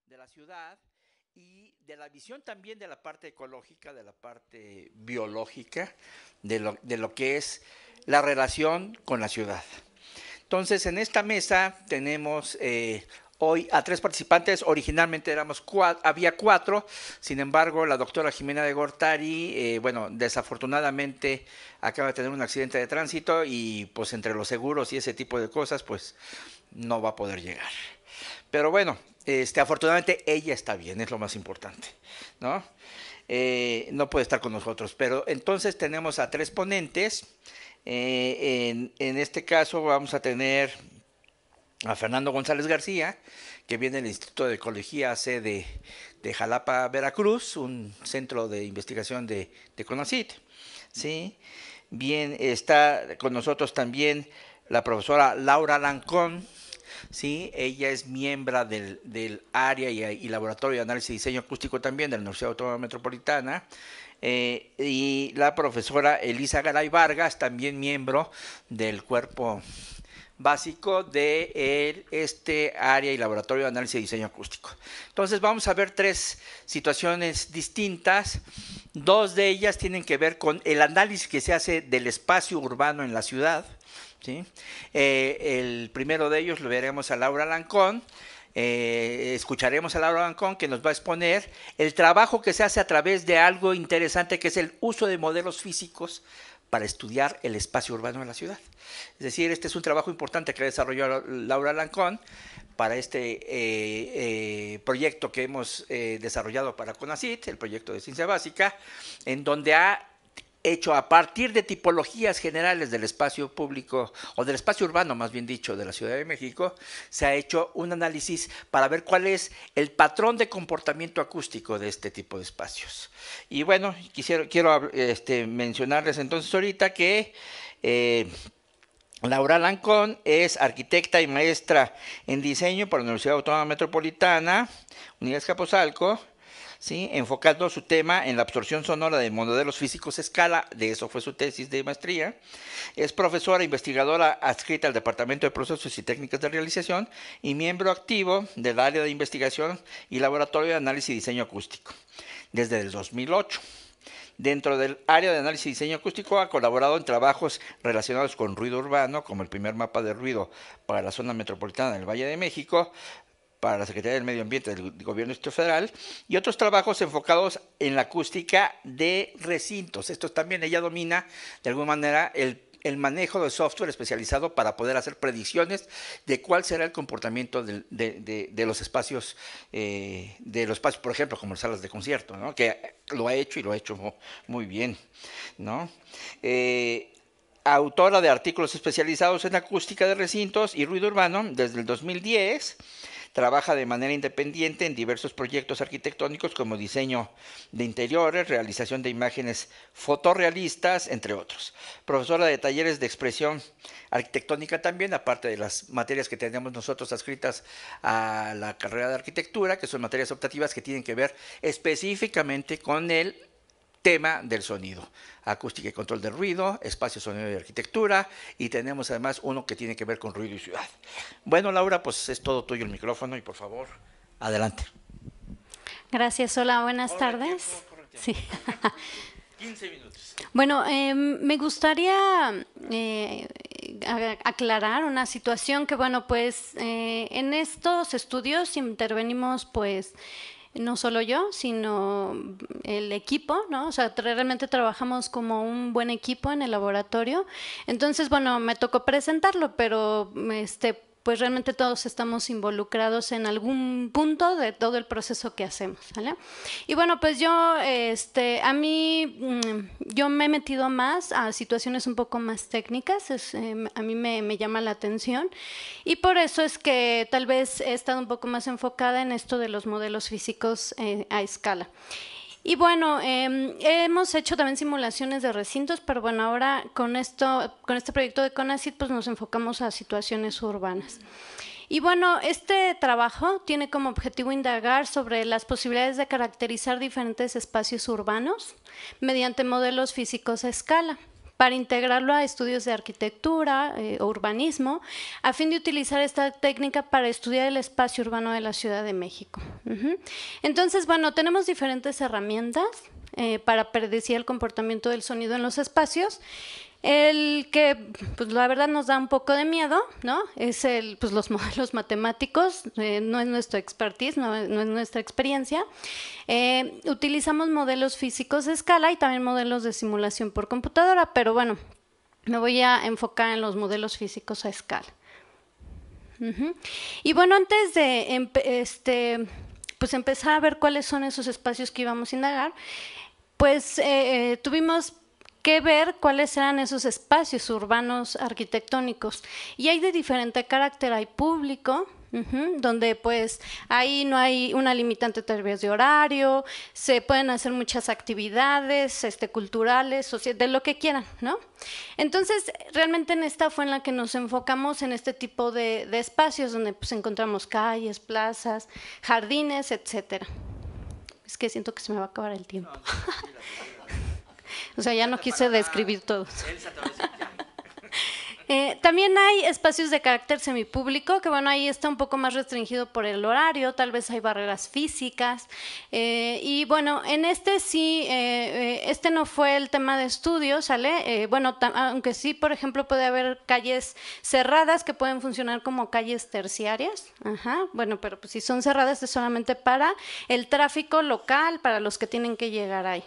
de la ciudad y de la visión también de la parte ecológica, de la parte biológica, de lo que es la relación con la ciudad. Entonces, en esta mesa tenemos hoy a tres participantes. Originalmente había cuatro, sin embargo, la doctora Jimena de Gortari, bueno, desafortunadamente acaba de tener un accidente de tránsito y pues entre los seguros y ese tipo de cosas, pues no va a poder llegar. Pero bueno, afortunadamente ella está bien, es lo más importante, ¿no? No puede estar con nosotros, pero entonces tenemos a tres ponentes. En este caso vamos a tener a Fernando González García, que viene del Instituto de Ecología C de Jalapa, Veracruz, un centro de investigación de CONACYT, ¿sí? Bien, está con nosotros también la profesora Laura Lancón, ¿sí? Ella es miembro del área y laboratorio de análisis y diseño acústico también de la Universidad Autónoma Metropolitana. Y la profesora Elisa Garay Vargas, también miembro del cuerpo básico de este área y laboratorio de análisis y diseño acústico. Entonces vamos a ver tres situaciones distintas. Dos de ellas tienen que ver con el análisis que se hace del espacio urbano en la ciudad, ¿sí? El primero de ellos lo veremos a Laura Lancón. Escucharemos a Laura Lancón, que nos va a exponer el trabajo que se hace a través de algo interesante, que es el uso de modelos físicos para estudiar el espacio urbano de la ciudad. Es decir, este es un trabajo importante que ha desarrollado Laura Lancón para este proyecto que hemos desarrollado para CONACYT, el proyecto de ciencia básica, en donde ha hecho a partir de tipologías generales del espacio público, o del espacio urbano más bien dicho, de la Ciudad de México, se ha hecho un análisis para ver cuál es el patrón de comportamiento acústico de este tipo de espacios. Y bueno, quiero mencionarles entonces ahorita que Laura Lancón es arquitecta y maestra en diseño por la Universidad Autónoma Metropolitana, Unidad Azcapotzalco, ¿sí? Enfocando su tema en la absorción sonora de modelos físicos a escala, de eso fue su tesis de maestría. Es profesora investigadora adscrita al Departamento de Procesos y Técnicas de Realización y miembro activo del área de investigación y laboratorio de análisis y diseño acústico desde el 2008. Dentro del área de análisis y diseño acústico ha colaborado en trabajos relacionados con ruido urbano, como el primer mapa de ruido para la zona metropolitana del Valle de México, para la Secretaría del Medio Ambiente del Gobierno Federal, y otros trabajos enfocados en la acústica de recintos. Esto también ella domina de alguna manera el manejo de software especializado para poder hacer predicciones de cuál será el comportamiento de los espacios, por ejemplo, como las salas de concierto, ¿no? Que lo ha hecho y lo ha hecho muy bien, ¿no? Autora de artículos especializados en acústica de recintos y ruido urbano desde el 2010. Trabaja de manera independiente en diversos proyectos arquitectónicos como diseño de interiores, realización de imágenes fotorrealistas, entre otros. Profesora de talleres de expresión arquitectónica también, aparte de las materias que tenemos nosotros adscritas a la carrera de arquitectura, que son materias optativas que tienen que ver específicamente con el tema del sonido, acústica y control del ruido, espacio, sonido y arquitectura, y tenemos además uno que tiene que ver con ruido y ciudad. Bueno, Laura, pues es todo tuyo el micrófono y por favor, adelante. Gracias, hola, buenas tardes. Corre tiempo. Sí. 15 minutos. Bueno, me gustaría aclarar una situación que, bueno, pues en estos estudios intervenimos, pues, no solo yo, sino el equipo, ¿no? O sea, realmente trabajamos como un buen equipo en el laboratorio. Entonces, bueno, me tocó presentarlo, pero pues realmente todos estamos involucrados en algún punto de todo el proceso que hacemos, ¿vale? Y bueno, pues yo, a mí, yo me he metido más a situaciones un poco más técnicas, a mí me llama la atención, y por eso es que tal vez he estado un poco más enfocada en esto de los modelos físicos a escala. Y bueno, hemos hecho también simulaciones de recintos, pero bueno, ahora con este proyecto de CONACYT, pues nos enfocamos a situaciones urbanas. Y bueno, este trabajo tiene como objetivo indagar sobre las posibilidades de caracterizar diferentes espacios urbanos mediante modelos físicos a escala. para integrarlo a estudios de arquitectura o urbanismo, a fin de utilizar esta técnica para estudiar el espacio urbano de la Ciudad de México. Entonces, bueno, tenemos diferentes herramientas para predecir el comportamiento del sonido en los espacios. El que, pues la verdad nos da un poco de miedo, ¿no? Es pues los modelos matemáticos, no es nuestro expertise, no es nuestra experiencia. Utilizamos modelos físicos de escala y también modelos de simulación por computadora, pero bueno, me voy a enfocar en los modelos físicos a escala. Y bueno, antes de pues empezar a ver cuáles son esos espacios que íbamos a indagar, pues tuvimos que ver cuáles eran esos espacios urbanos arquitectónicos. Y hay de diferente carácter, hay público, donde pues ahí no hay una limitante tal vez de horario, se pueden hacer muchas actividades culturales, de lo que quieran, ¿no? Entonces, realmente en esta fue en la que nos enfocamos en este tipo de espacios, donde pues encontramos calles, plazas, jardines, etcétera. Es que siento que se me va a acabar el tiempo. O sea, ya no quise describir todos. También hay espacios de carácter semipúblico, que bueno, ahí está un poco más restringido por el horario, tal vez hay barreras físicas. Y bueno, en sí, este no fue el tema de estudio, ¿sale? Bueno, aunque sí, por ejemplo, puede haber calles cerradas que pueden funcionar como calles terciarias. Bueno, pero pues si son cerradas es solamente para el tráfico local, para los que tienen que llegar ahí.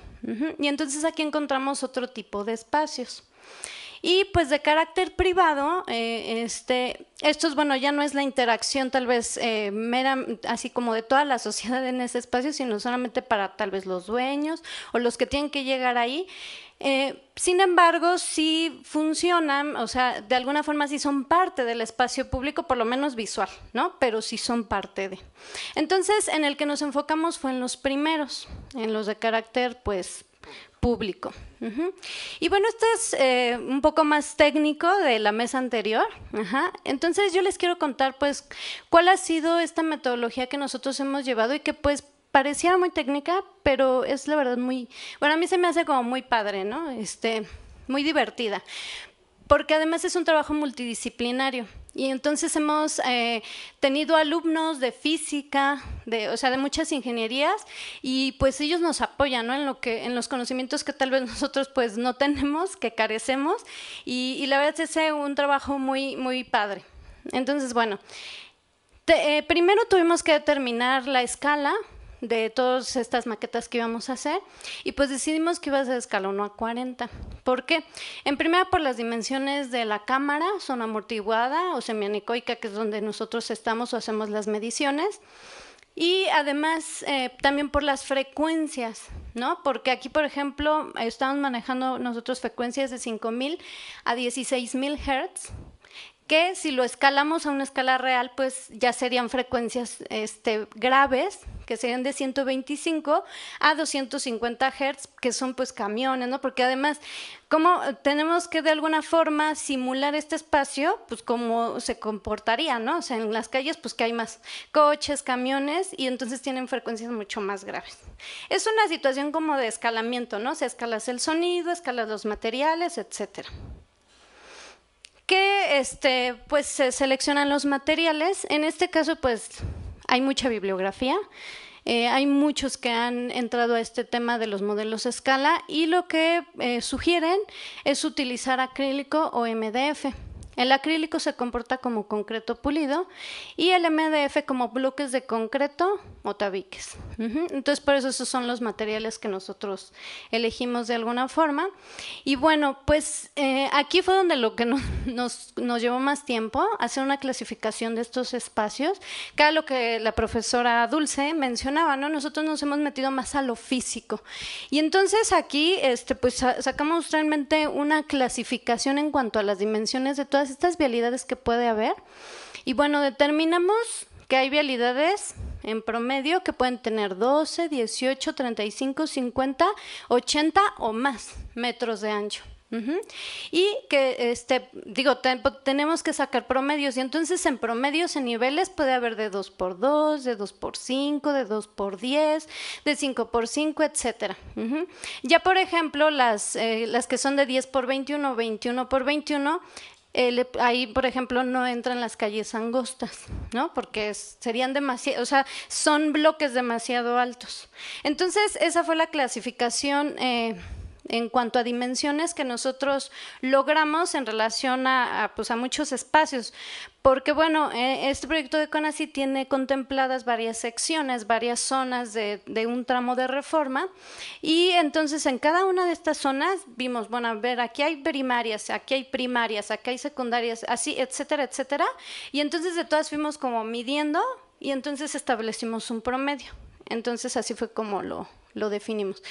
Y entonces aquí encontramos otro tipo de espacios. Y pues de carácter privado, estos, bueno, ya no es la interacción tal vez mera, así como de toda la sociedad en ese espacio, sino solamente para tal vez los dueños o los que tienen que llegar ahí. Sin embargo, sí funcionan, o sea, de alguna forma sí son parte del espacio público, por lo menos visual, ¿no? Pero sí son parte de. Entonces, en el que nos enfocamos fue en los primeros, en los de carácter, pues, público. Y bueno, esto es un poco más técnico de la mesa anterior. Entonces yo les quiero contar pues cuál ha sido esta metodología que nosotros hemos llevado y que pues parecía muy técnica, pero es la verdad muy, bueno, a mí se me hace como muy padre, ¿no? Muy divertida, porque además es un trabajo multidisciplinario. Y entonces hemos tenido alumnos de física, o sea, de muchas ingenierías, y pues ellos nos apoyan, ¿no? En los conocimientos que tal vez nosotros pues no tenemos, que carecemos, y la verdad es un trabajo muy, muy padre. Entonces, bueno, primero tuvimos que determinar la escala de todas estas maquetas que íbamos a hacer, y pues decidimos que iba a ser escala 1:40. ¿Por qué? En primera, por las dimensiones de la cámara, zona amortiguada o semianecoica, que es donde nosotros estamos o hacemos las mediciones, y además también por las frecuencias, ¿no? Porque aquí, por ejemplo, estamos manejando nosotros frecuencias de 5.000 a 16.000 Hz, que si lo escalamos a una escala real, pues ya serían frecuencias graves, que serían de 125 a 250 Hz, que son pues camiones, ¿no? Porque además, como tenemos que de alguna forma simular este espacio, pues cómo se comportaría, ¿no? O sea, en las calles pues que hay más coches, camiones, y entonces tienen frecuencias mucho más graves. Es una situación como de escalamiento, ¿no? O sea, escalas el sonido, escalas los materiales, etcétera. Que pues se seleccionan los materiales. En este caso pues hay mucha bibliografía, hay muchos que han entrado a este tema de los modelos a escala, y lo que sugieren es utilizar acrílico o MDF. El acrílico se comporta como concreto pulido y el MDF como bloques de concreto o tabiques. Entonces, por eso esos son los materiales que nosotros elegimos de alguna forma. Y bueno, pues aquí fue donde lo que nos llevó más tiempo, hacer una clasificación de estos espacios, que era lo que la profesora Dulce mencionaba, ¿no? Nosotros nos hemos metido más a lo físico. Y entonces aquí pues sacamos realmente una clasificación en cuanto a las dimensiones de todas estas vialidades que puede haber. Y bueno, determinamos que hay vialidades en promedio, que pueden tener 12, 18, 35, 50, 80 o más metros de ancho. Y que, tenemos que sacar promedios, y entonces en promedios, en niveles, puede haber de 2x2, de 2x5, de 2x10, de 5x5, etcétera. Ya, por ejemplo, las que son de 10x21, 21x21, ahí, por ejemplo, no entran las calles angostas, ¿no? Porque serían demasiado, o sea, son bloques demasiado altos. Entonces, esa fue la clasificación en cuanto a dimensiones que nosotros logramos en relación a muchos espacios, porque bueno, este proyecto de CONACYT tiene contempladas varias secciones, varias zonas de un tramo de reforma, y entonces en cada una de estas zonas vimos, bueno, a ver, aquí hay primarias, aquí hay secundarias, así, etcétera, etcétera, y entonces de todas fuimos como midiendo, y entonces establecimos un promedio. Entonces así fue como lo definimos.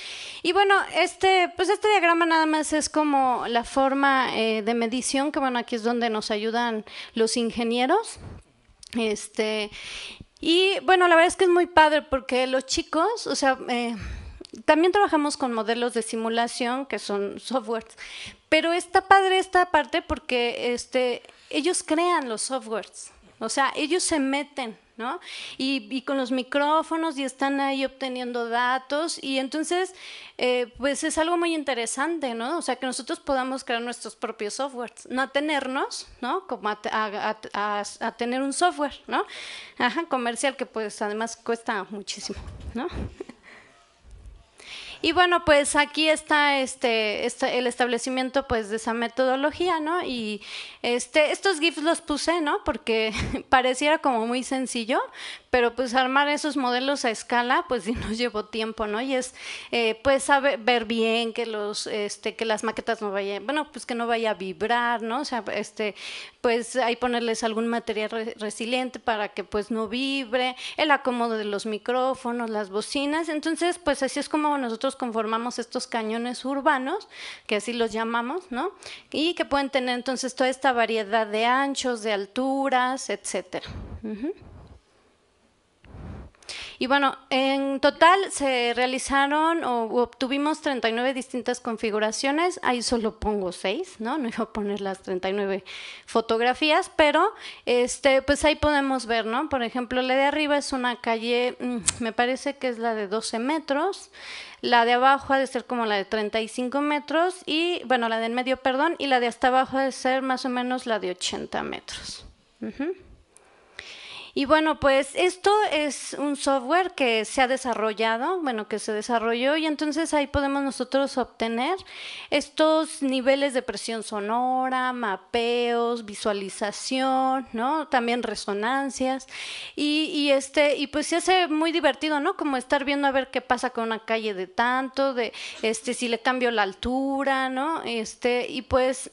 Y bueno, este diagrama nada más es como la forma de medición, que bueno, aquí es donde nos ayudan los ingenieros. Y bueno, la verdad es que es muy padre porque los chicos, o sea, también trabajamos con modelos de simulación que son softwares, pero está padre esta parte porque ellos crean los softwares, o sea, ellos se meten, ¿no? Y con los micrófonos, y están ahí obteniendo datos, y entonces pues es algo muy interesante, ¿no? O sea, que nosotros podamos crear nuestros propios softwares, no atenernos, ¿no? Como a tener un software, ¿no? Comercial, que pues además cuesta muchísimo, ¿no? Y bueno, pues aquí está el establecimiento pues de esa metodología, ¿no? Y estos GIFs los puse, ¿no? Porque pareciera como muy sencillo, pero pues armar esos modelos a escala pues sí nos llevó tiempo, ¿no? Y es pues ver bien que que las maquetas no vayan, bueno, pues que no vaya a vibrar, ¿no? O sea, pues ahí ponerles algún material resiliente para que pues no vibre, el acomodo de los micrófonos, las bocinas. Entonces pues así es como nosotros conformamos estos cañones urbanos, que así los llamamos, ¿no? Y que pueden tener entonces toda esta variedad de anchos, de alturas, etcétera. Y bueno, en total se realizaron o obtuvimos 39 distintas configuraciones. Ahí solo pongo 6, ¿no? No iba a poner las 39 fotografías, pero pues ahí podemos ver, ¿no? Por ejemplo, la de arriba es una calle, me parece que es la de 12 metros. La de abajo ha de ser como la de 35 metros, y bueno, la de en medio, perdón, y la de hasta abajo ha de ser más o menos la de 80 metros. Y bueno, pues esto es un software que se ha desarrollado, bueno, que se desarrolló, y entonces ahí podemos nosotros obtener estos niveles de presión sonora, mapeos, visualización, ¿no? También resonancias, y pues se hace muy divertido, ¿no? Como estar viendo a ver qué pasa con una calle de tanto, si le cambio la altura, ¿no? Y pues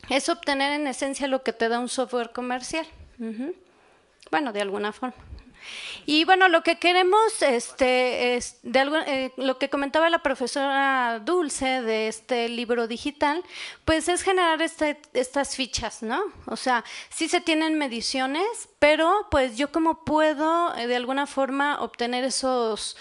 es obtener en esencia lo que te da un software comercial. Bueno, de alguna forma. Y bueno, lo que queremos, es lo que comentaba la profesora Dulce de este libro digital, pues es generar estas fichas, ¿no? O sea, sí se tienen mediciones, pero pues yo cómo puedo de alguna forma obtener esos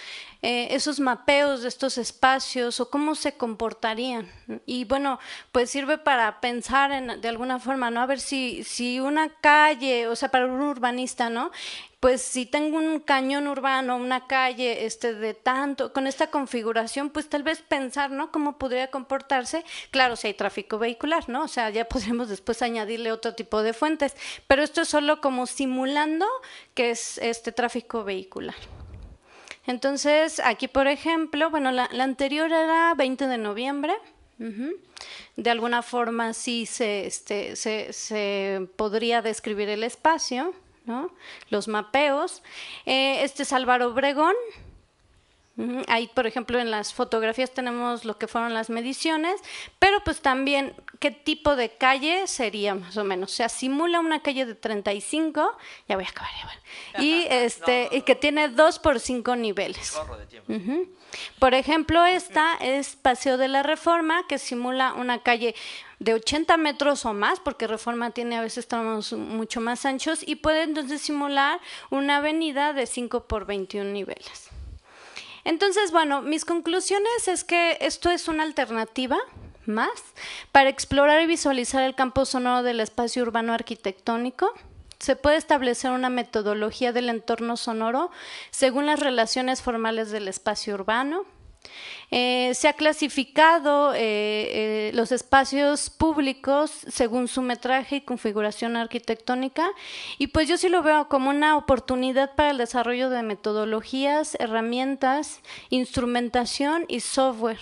mapeos de estos espacios, o cómo se comportarían. Y bueno, pues sirve para pensar de alguna forma, ¿no? A ver si una calle, o sea, para un urbanista, ¿no? Pues si tengo un cañón urbano, una calle de tanto, con esta configuración, pues tal vez pensar, ¿no? Cómo podría comportarse. Claro, si hay tráfico vehicular, ¿no? O sea, ya podremos después añadirle otro tipo de fuentes, pero esto es solo como simulando que es este tráfico vehicular. Entonces, aquí, por ejemplo, bueno, la anterior era 20 de noviembre. De alguna forma sí se podría describir el espacio, ¿no? Los mapeos. Este es Álvaro Obregón. Ahí, por ejemplo, en las fotografías tenemos lo que fueron las mediciones, pero pues también qué tipo de calle sería más o menos. O sea, simula una calle de 35, ya voy a acabar, y, y que tiene 2 por 5 niveles. Chorro de tiempo. Por ejemplo, esta es Paseo de la Reforma, que simula una calle de 80 metros o más, porque Reforma tiene a veces tramos mucho más anchos, y puede entonces simular una avenida de 5 por 21 niveles. Entonces, bueno, mis conclusiones es que esto es una alternativa más para explorar y visualizar el campo sonoro del espacio urbano arquitectónico. Se puede establecer una metodología del entorno sonoro según las relaciones formales del espacio urbano. Se ha clasificado los espacios públicos según su metraje y configuración arquitectónica, y pues yo sí lo veo como una oportunidad para el desarrollo de metodologías, herramientas, instrumentación y software.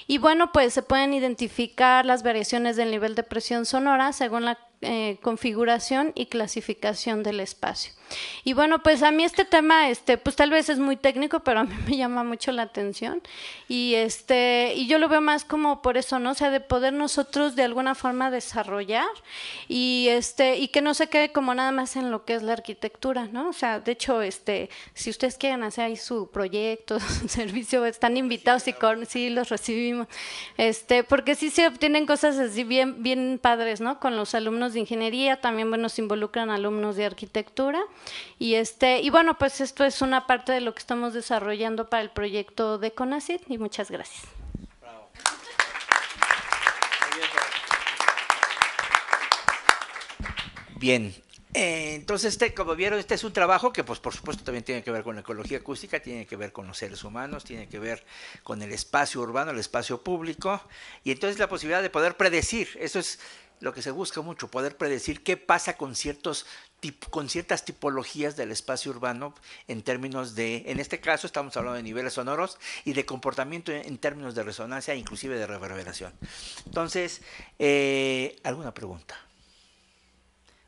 Y bueno, pues se pueden identificar las variaciones del nivel de presión sonora según la configuración y clasificación del espacio. Y bueno, pues a mí este tema, pues tal vez es muy técnico, pero a mí me llama mucho la atención, y y yo lo veo más como por eso, ¿no? O sea, de poder nosotros de alguna forma desarrollar y y que no se quede como nada más en lo que es la arquitectura, ¿no? O sea, de hecho, si ustedes quieren hacer ahí su proyecto, su servicio, están invitados y sí los recibimos, porque sí se obtienen cosas así bien padres, ¿no? Con los alumnos de ingeniería, también, bueno, se involucran alumnos de arquitectura, y bueno, pues esto es una parte de lo que estamos desarrollando para el proyecto de CONACYT, y muchas gracias. Bravo. Bien, entonces como vieron, este es un trabajo que pues por supuesto también tiene que ver con la ecología acústica, tiene que ver con los seres humanos, tiene que ver con el espacio urbano, el espacio público, y entonces la posibilidad de poder predecir, eso es lo que se busca mucho, poder predecir qué pasa con ciertas tipologías del espacio urbano en términos de, en este caso estamos hablando de niveles sonoros y de comportamiento en términos de resonancia, inclusive de reverberación. Entonces, ¿alguna pregunta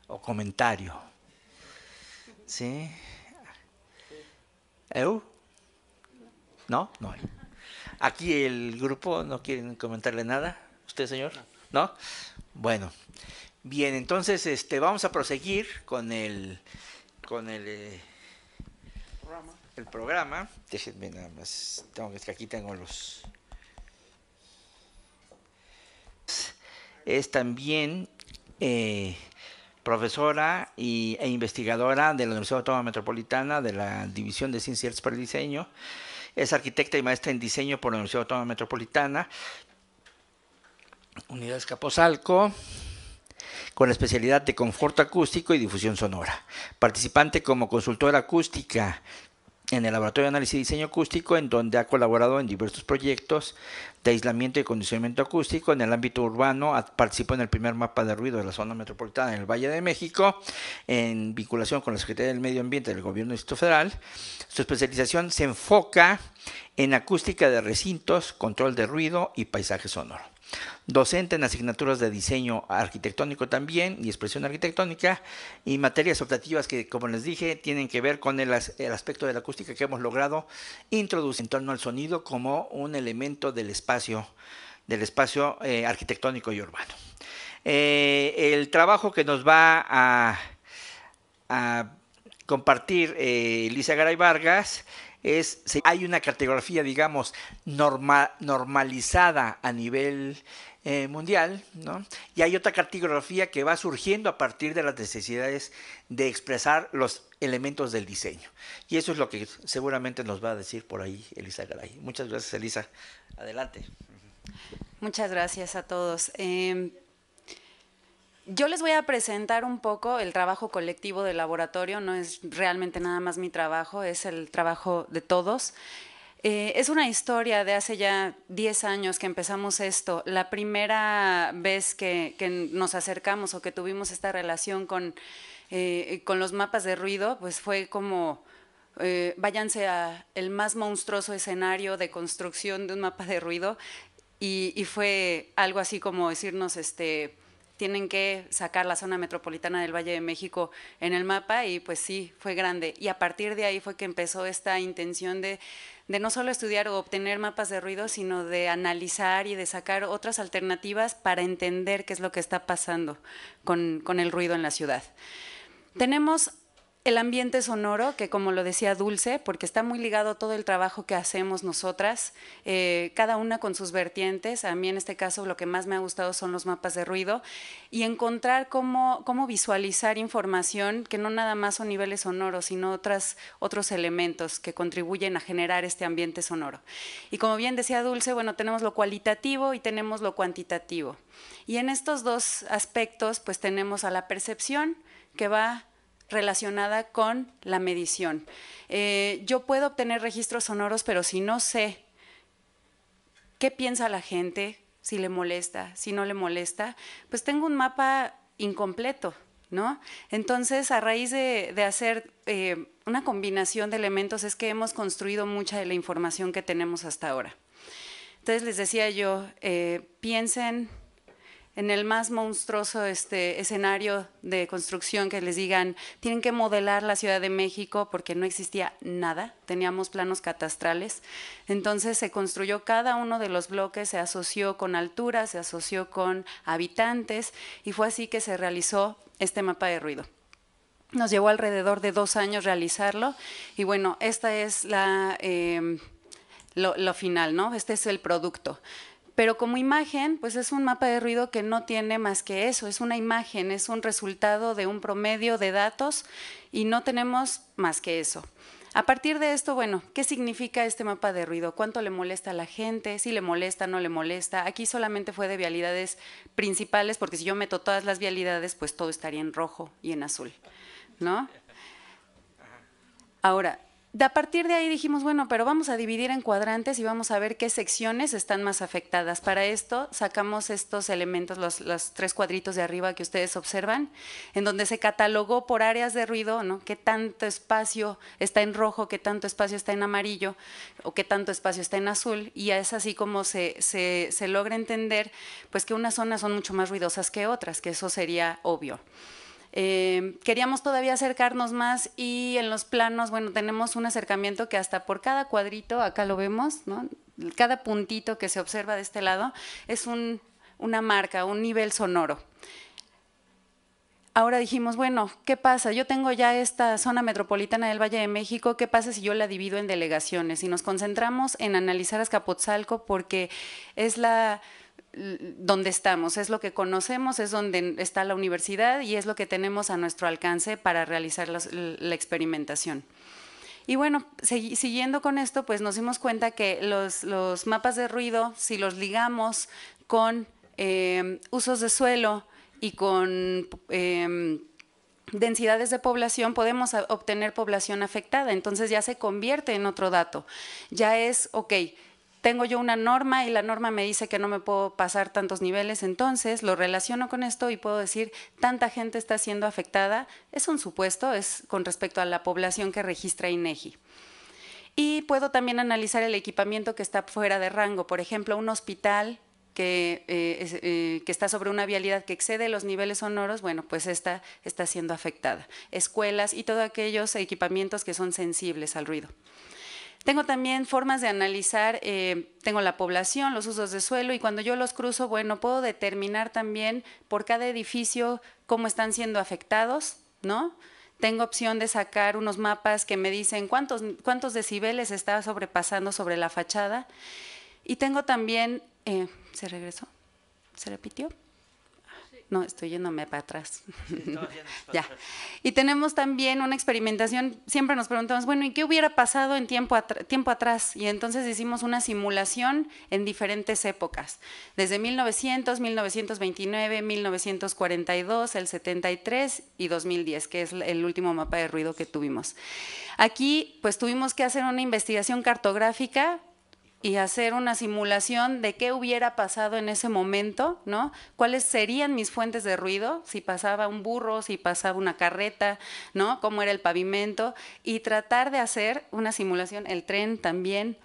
o comentario? ¿Sí? ¿Eu? ¿No? No hay. Aquí el grupo no quieren comentarle nada. ¿Usted, señor? ¿No? Bueno, bien, entonces vamos a proseguir con el programa. Déjenme nada más, que aquí tengo los... Es también profesora e investigadora de la Universidad Autónoma Metropolitana de la División de Ciencias y Artes para el Diseño. Es arquitecta y maestra en diseño por la Universidad Autónoma Metropolitana, Unidad Azcapotzalco, con la especialidad de confort acústico y difusión sonora. Participante como consultora acústica en el Laboratorio de Análisis y Diseño Acústico, en donde ha colaborado en diversos proyectos de aislamiento y acondicionamiento acústico. En el ámbito urbano participó en el primer mapa de ruido de la zona metropolitana en el Valle de México, en vinculación con la Secretaría del Medio Ambiente del Gobierno del Distrito Federal. Su especialización se enfoca en acústica de recintos, control de ruido y paisaje sonoro. Docente en asignaturas de diseño arquitectónico también y expresión arquitectónica, y materias optativas que, como les dije, tienen que ver con el aspecto de la acústica que hemos logrado introducir en torno al sonido como un elemento del espacio arquitectónico y urbano. El trabajo que nos va a compartir Elisa Garay Vargas hay una cartografía, digamos, normalizada a nivel mundial, ¿no? Y hay otra cartografía que va surgiendo a partir de las necesidades de expresar los elementos del diseño. Y eso es lo que seguramente nos va a decir por ahí Elisa Garay. Muchas gracias, Elisa. Adelante. Muchas gracias a todos. Yo les voy a presentar un poco el trabajo colectivo del laboratorio. No es realmente nada más mi trabajo, es el trabajo de todos. Es una historia de hace ya 10 años que empezamos esto. La primera vez que nos acercamos o que tuvimos esta relación con los mapas de ruido, pues fue como... váyanse a el más monstruoso escenario de construcción de un mapa de ruido, y fue algo así como decirnos, tienen que sacar la zona metropolitana del Valle de México en el mapa, y pues sí, fue grande. Y a partir de ahí fue que empezó esta intención de de no solo estudiar o obtener mapas de ruido, sino de analizar y de sacar otras alternativas para entender qué es lo que está pasando con el ruido en la ciudad. Tenemos el ambiente sonoro, que como lo decía Dulce, porque está muy ligado a todo el trabajo que hacemos nosotras, cada una con sus vertientes. A mí en este caso lo que más me ha gustado son los mapas de ruido y encontrar cómo visualizar información que no nada más son niveles sonoros, sino otros elementos que contribuyen a generar este ambiente sonoro. Y como bien decía Dulce, bueno, tenemos lo cualitativo y tenemos lo cuantitativo. Y en estos dos aspectos, pues tenemos a la percepción, que va relacionada con la medición. Yo puedo obtener registros sonoros, pero si no sé qué piensa la gente, si le molesta, si no le molesta, pues tengo un mapa incompleto, ¿no? Entonces, a raíz de hacer una combinación de elementos es que hemos construido mucha de la información que tenemos hasta ahora. Entonces, les decía yo, piensen en el más monstruoso escenario de construcción que les digan, tienen que modelar la Ciudad de México porque no existía nada, teníamos planos catastrales. Entonces se construyó cada uno de los bloques, se asoció con altura, se asoció con habitantes y fue así que se realizó este mapa de ruido. Nos llevó alrededor de 2 años realizarlo y bueno, esta es lo final, ¿no? Este es el producto. Pero como imagen, pues es un mapa de ruido que no tiene más que eso, es una imagen, es un resultado de un promedio de datos y no tenemos más que eso. A partir de esto, bueno, ¿qué significa este mapa de ruido? ¿Cuánto le molesta a la gente? ¿Si le molesta, no le molesta? Aquí solamente fue de vialidades principales, porque si yo meto todas las vialidades, pues todo estaría en rojo y en azul, ¿no? Ahora, a partir de ahí dijimos, bueno, pero vamos a dividir en cuadrantes y vamos a ver qué secciones están más afectadas. Para esto sacamos estos elementos, los 3 cuadritos de arriba que ustedes observan, en donde se catalogó por áreas de ruido, ¿no? Qué tanto espacio está en rojo, qué tanto espacio está en amarillo o qué tanto espacio está en azul. Y es así como se logra entender pues, que unas zonas son mucho más ruidosas que otras, que eso sería obvio. Queríamos todavía acercarnos más y en los planos, bueno, tenemos un acercamiento que hasta por cada cuadrito, acá lo vemos, ¿no? Cada puntito que se observa de este lado es una marca, un nivel sonoro. Ahora dijimos, bueno, ¿qué pasa? Yo tengo ya esta zona metropolitana del Valle de México, ¿qué pasa si yo la divido en delegaciones? Y nos concentramos en analizar Azcapotzalco porque es donde estamos, es lo que conocemos, es donde está la universidad y es lo que tenemos a nuestro alcance para realizar la experimentación. Y bueno, siguiendo con esto, pues nos dimos cuenta que los mapas de ruido, si los ligamos con usos de suelo y con densidades de población, podemos obtener población afectada. Entonces ya se convierte en otro dato. Ya es, ok, tengo yo una norma y la norma me dice que no me puedo pasar tantos niveles, entonces lo relaciono con esto y puedo decir, tanta gente está siendo afectada. Es un supuesto, es con respecto a la población que registra INEGI. Y puedo también analizar el equipamiento que está fuera de rango. Por ejemplo, un hospital que está sobre una vialidad que excede los niveles sonoros, bueno, pues esta está siendo afectada. Escuelas y todos aquellos equipamientos que son sensibles al ruido. Tengo también formas de analizar, tengo la población, los usos de suelo y cuando yo los cruzo, bueno, puedo determinar también por cada edificio cómo están siendo afectados, ¿no? Tengo opción de sacar unos mapas que me dicen cuántos decibeles está sobrepasando sobre la fachada. Y tengo también, ¿se regresó? ¿Se repitió? No, estoy yéndome para atrás. Sí, ya. Y tenemos también una experimentación, siempre nos preguntamos, bueno, ¿y qué hubiera pasado en tiempo atrás? Y entonces hicimos una simulación en diferentes épocas, desde 1900, 1929, 1942, el 73 y 2010, que es el último mapa de ruido que tuvimos. Aquí, pues tuvimos que hacer una investigación cartográfica y hacer una simulación de qué hubiera pasado en ese momento, ¿no? ¿Cuáles serían mis fuentes de ruido? Si pasaba un burro, si pasaba una carreta, ¿no? ¿Cómo era el pavimento? Y tratar de hacer una simulación, el tren también,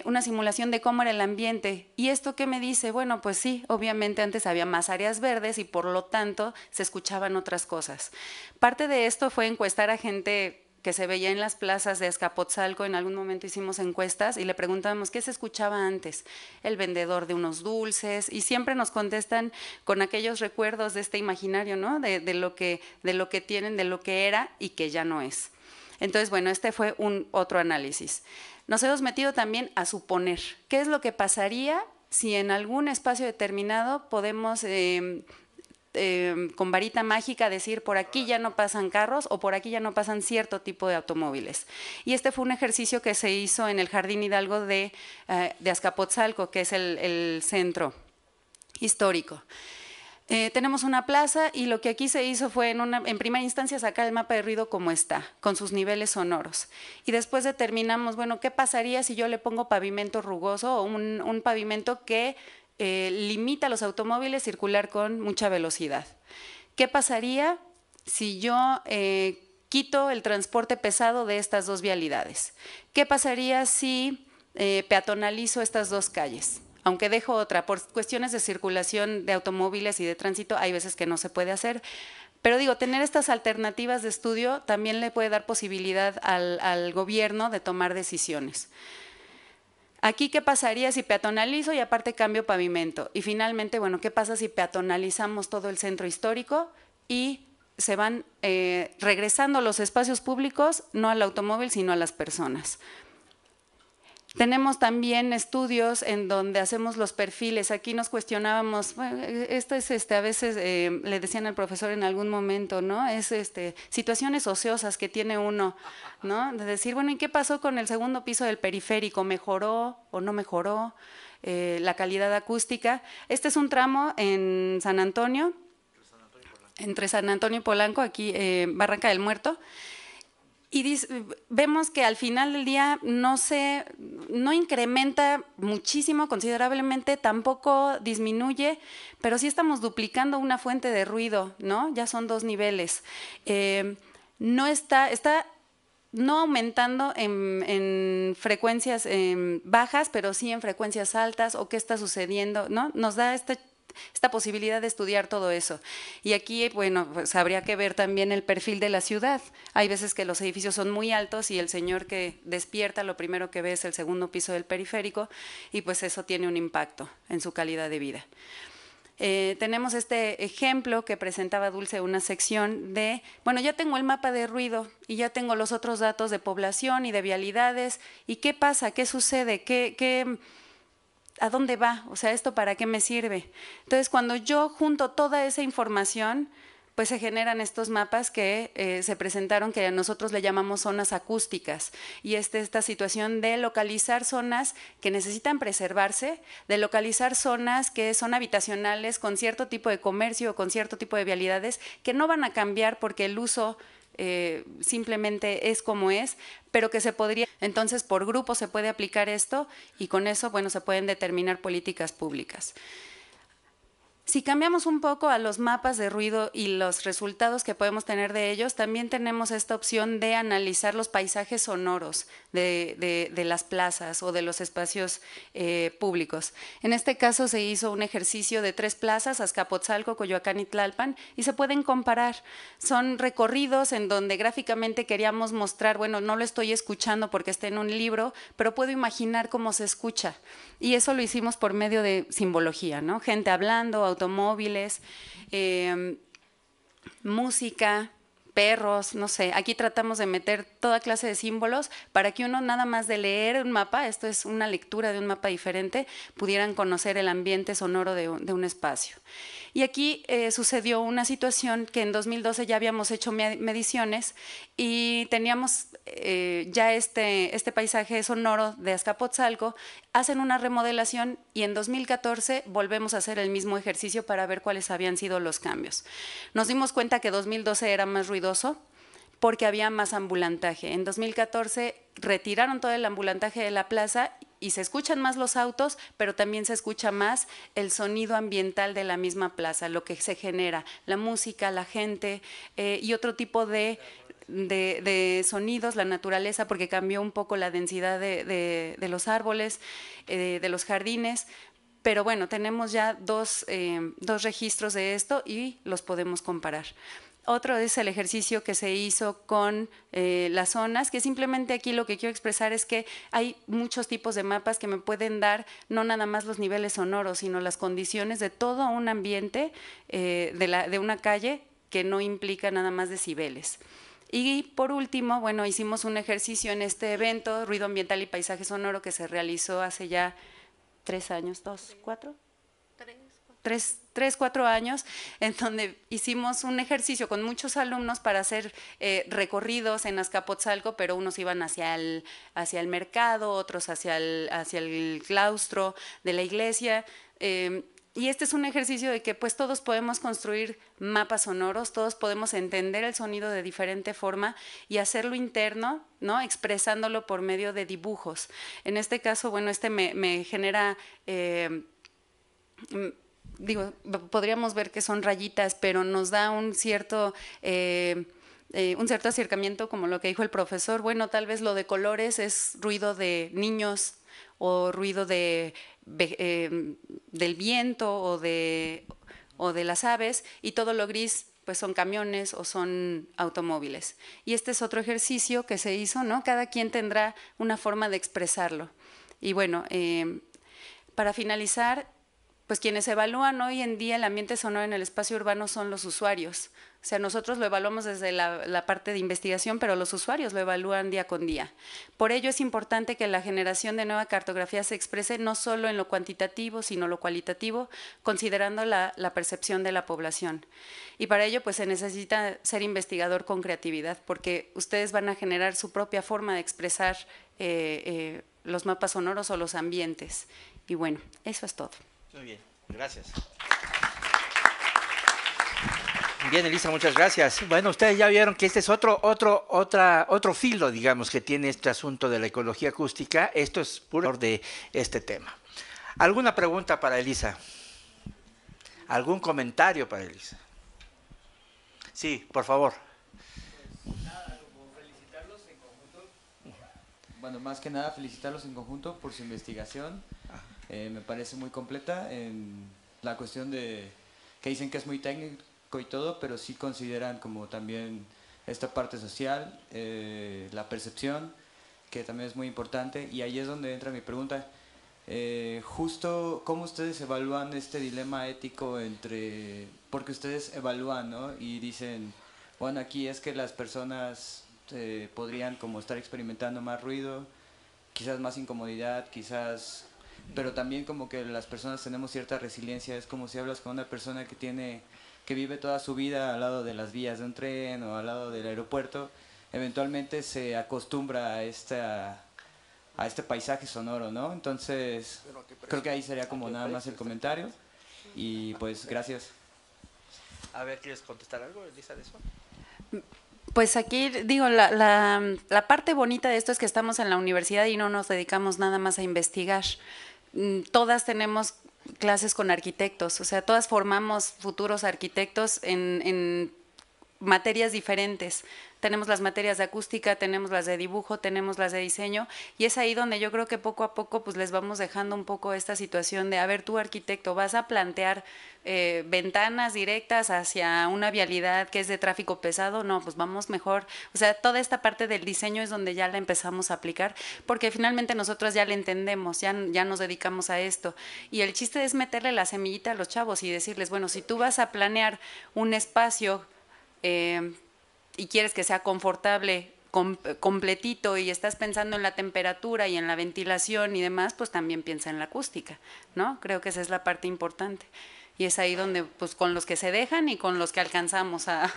una simulación de cómo era el ambiente. ¿Y esto qué me dice? Bueno, pues sí, obviamente antes había más áreas verdes y por lo tanto se escuchaban otras cosas. Parte de esto fue encuestar a gente que se veía en las plazas de Azcapotzalco. En algún momento hicimos encuestas y le preguntábamos qué se escuchaba antes, el vendedor de unos dulces, y siempre nos contestan con aquellos recuerdos de este imaginario, ¿no? de lo que tienen, de lo que era y que ya no es. Entonces, bueno, este fue otro análisis. Nos hemos metido también a suponer qué es lo que pasaría si en algún espacio determinado podemos con varita mágica decir por aquí ya no pasan carros o por aquí ya no pasan cierto tipo de automóviles. Y este fue un ejercicio que se hizo en el Jardín Hidalgo de Azcapotzalco, que es el centro histórico. Tenemos una plaza y lo que aquí se hizo fue en primera instancia sacar el mapa de ruido como está, con sus niveles sonoros. Y después determinamos, bueno, ¿qué pasaría si yo le pongo pavimento rugoso o un pavimento que limita a los automóviles circular con mucha velocidad? ¿Qué pasaría si yo quito el transporte pesado de estas dos vialidades? ¿Qué pasaría si peatonalizo estas dos calles? Aunque dejo otra, por cuestiones de circulación de automóviles y de tránsito, hay veces que no se puede hacer. Pero digo, tener estas alternativas de estudio también le puede dar posibilidad al gobierno de tomar decisiones. Aquí, ¿qué pasaría si peatonalizo y aparte cambio pavimento? Y finalmente, bueno, ¿qué pasa si peatonalizamos todo el centro histórico y se van regresando los espacios públicos, no al automóvil, sino a las personas? Tenemos también estudios en donde hacemos los perfiles. Aquí nos cuestionábamos, bueno, esto es a veces le decían al profesor en algún momento, ¿no? Es situaciones ociosas que tiene uno, ¿no? De decir, bueno, ¿y qué pasó con el segundo piso del periférico? ¿Mejoró o no mejoró la calidad acústica? Este es un tramo en San Antonio, entre San Antonio y Polanco, aquí Barranca del Muerto. Y vemos que al final del día no incrementa muchísimo, considerablemente, tampoco disminuye, pero sí estamos duplicando una fuente de ruido, ¿no? Ya son 2 niveles. No está no aumentando en frecuencias bajas, pero sí en frecuencias altas, o qué está sucediendo, ¿no? Nos da esta posibilidad de estudiar todo eso. Y aquí, bueno, pues habría que ver también el perfil de la ciudad. Hay veces que los edificios son muy altos y el señor que despierta lo primero que ve es el segundo piso del periférico, y pues eso tiene un impacto en su calidad de vida. Tenemos este ejemplo que presentaba Dulce, una sección de, bueno, ya tengo el mapa de ruido y ya tengo los otros datos de población y de vialidades, ¿y qué pasa? ¿Qué sucede? ¿A dónde va? O sea, ¿esto para qué me sirve? Entonces, cuando yo junto toda esa información, pues se generan estos mapas que se presentaron, que nosotros le llamamos zonas acústicas, y esta situación de localizar zonas que necesitan preservarse, de localizar zonas que son habitacionales con cierto tipo de comercio, con cierto tipo de vialidades, que no van a cambiar porque el uso simplemente es como es, pero que se podría, entonces por grupo se puede aplicar esto, y con eso, bueno, se pueden determinar políticas públicas. Si cambiamos un poco a los mapas de ruido y los resultados que podemos tener de ellos, también tenemos esta opción de analizar los paisajes sonoros de las plazas o de los espacios públicos. En este caso se hizo un ejercicio de 3 plazas, Azcapotzalco, Coyoacán y Tlalpan, y se pueden comparar. Son recorridos en donde gráficamente queríamos mostrar, bueno, no lo estoy escuchando porque está en un libro, pero puedo imaginar cómo se escucha. Y eso lo hicimos por medio de simbología, ¿no? Gente hablando, automóviles, música, perros, no sé. Aquí tratamos de meter toda clase de símbolos para que uno, nada más de leer un mapa, esto es una lectura de un mapa diferente, pudieran conocer el ambiente sonoro de un espacio. Y aquí sucedió una situación que en 2012 ya habíamos hecho mediciones y teníamos ya este paisaje sonoro de Azcapotzalco. Hacen una remodelación y en 2014 volvemos a hacer el mismo ejercicio para ver cuáles habían sido los cambios. Nos dimos cuenta que 2012 era más ruidoso porque había más ambulantaje. En 2014 retiraron todo el ambulantaje de la plaza y se escuchan más los autos, pero también se escucha más el sonido ambiental de la misma plaza, lo que se genera, la música, la gente y otro tipo de sonidos, la naturaleza, porque cambió un poco la densidad de los árboles, de los jardines. Pero bueno, tenemos ya dos registros de esto y los podemos comparar. Otro es el ejercicio que se hizo con las zonas, que simplemente aquí lo que quiero expresar es que hay muchos tipos de mapas que me pueden dar no nada más los niveles sonoros, sino las condiciones de todo un ambiente de una calle que no implica nada más decibeles. Y por último, bueno, hicimos un ejercicio en este evento, Ruido Ambiental y Paisaje Sonoro, que se realizó hace ya 3 años, 2, 4. 4 años, en donde hicimos un ejercicio con muchos alumnos para hacer recorridos en Azcapotzalco, pero unos iban hacia el mercado, otros hacia el claustro de la iglesia. Y este es un ejercicio de que pues todos podemos construir mapas sonoros, todos podemos entender el sonido de diferente forma y hacerlo interno, ¿no? Expresándolo por medio de dibujos. En este caso, bueno, me genera... podríamos ver que son rayitas, pero nos da un cierto acercamiento, como lo que dijo el profesor. Bueno, tal vez lo de colores es ruido de niños o ruido del viento o de las aves, y todo lo gris pues son camiones o son automóviles. Y este es otro ejercicio que se hizo, ¿no? Cada quien tendrá una forma de expresarlo. Y bueno, para finalizar, pues quienes evalúan hoy en día el ambiente sonoro en el espacio urbano son los usuarios. O sea, nosotros lo evaluamos desde la parte de investigación, pero los usuarios lo evalúan día con día. Por ello es importante que la generación de nueva cartografía se exprese no solo en lo cuantitativo, sino lo cualitativo, considerando la percepción de la población. Y para ello pues se necesita ser investigador con creatividad, porque ustedes van a generar su propia forma de expresar los mapas sonoros o los ambientes. Y bueno, eso es todo. Muy bien, gracias. Bien, Elisa, muchas gracias. Bueno, ustedes ya vieron que este es otro filo, digamos, que tiene este asunto de la ecología acústica. Esto es puro de este tema. ¿Alguna pregunta para Elisa? ¿Algún comentario para Elisa? Sí, por favor. Nada, como felicitarlos en conjunto. Bueno, más que nada felicitarlos en conjunto por su investigación. Me parece muy completa en la cuestión de que dicen que es muy técnico y todo, pero sí consideran como también esta parte social, la percepción, que también es muy importante. Y ahí es donde entra mi pregunta. Justo, ¿cómo ustedes evalúan este dilema ético entre, porque ustedes evalúan, ¿no? Y dicen, bueno, aquí es que las personas podrían como estar experimentando más ruido, quizás más incomodidad, quizás, pero también como que las personas tenemos cierta resiliencia. Es como si hablas con una persona que vive toda su vida al lado de las vías de un tren o al lado del aeropuerto, eventualmente se acostumbra a este paisaje sonoro, ¿no? Entonces, creo que ahí sería como nada más el comentario. Y pues, gracias. A ver, ¿quieres contestar algo, Elisa, de eso? Pues aquí, digo, la parte bonita de esto es que estamos en la universidad y no nos dedicamos nada más a investigar. Todas tenemos clases con arquitectos, o sea, todas formamos futuros arquitectos en materias diferentes. Tenemos las materias de acústica, tenemos las de dibujo, tenemos las de diseño, y es ahí donde yo creo que poco a poco pues les vamos dejando un poco esta situación de, a ver, tú arquitecto, vas a plantear ventanas directas hacia una vialidad que es de tráfico pesado, no, pues vamos mejor, o sea, toda esta parte del diseño es donde ya la empezamos a aplicar, porque finalmente nosotros ya la entendemos, ya nos dedicamos a esto, y el chiste es meterle la semillita a los chavos y decirles, bueno, si tú vas a planear un espacio y quieres que sea confortable, completito, y estás pensando en la temperatura y en la ventilación y demás, pues también piensa en la acústica, ¿no? Creo que esa es la parte importante. Y es ahí donde, pues con los que se dejan y con los que alcanzamos a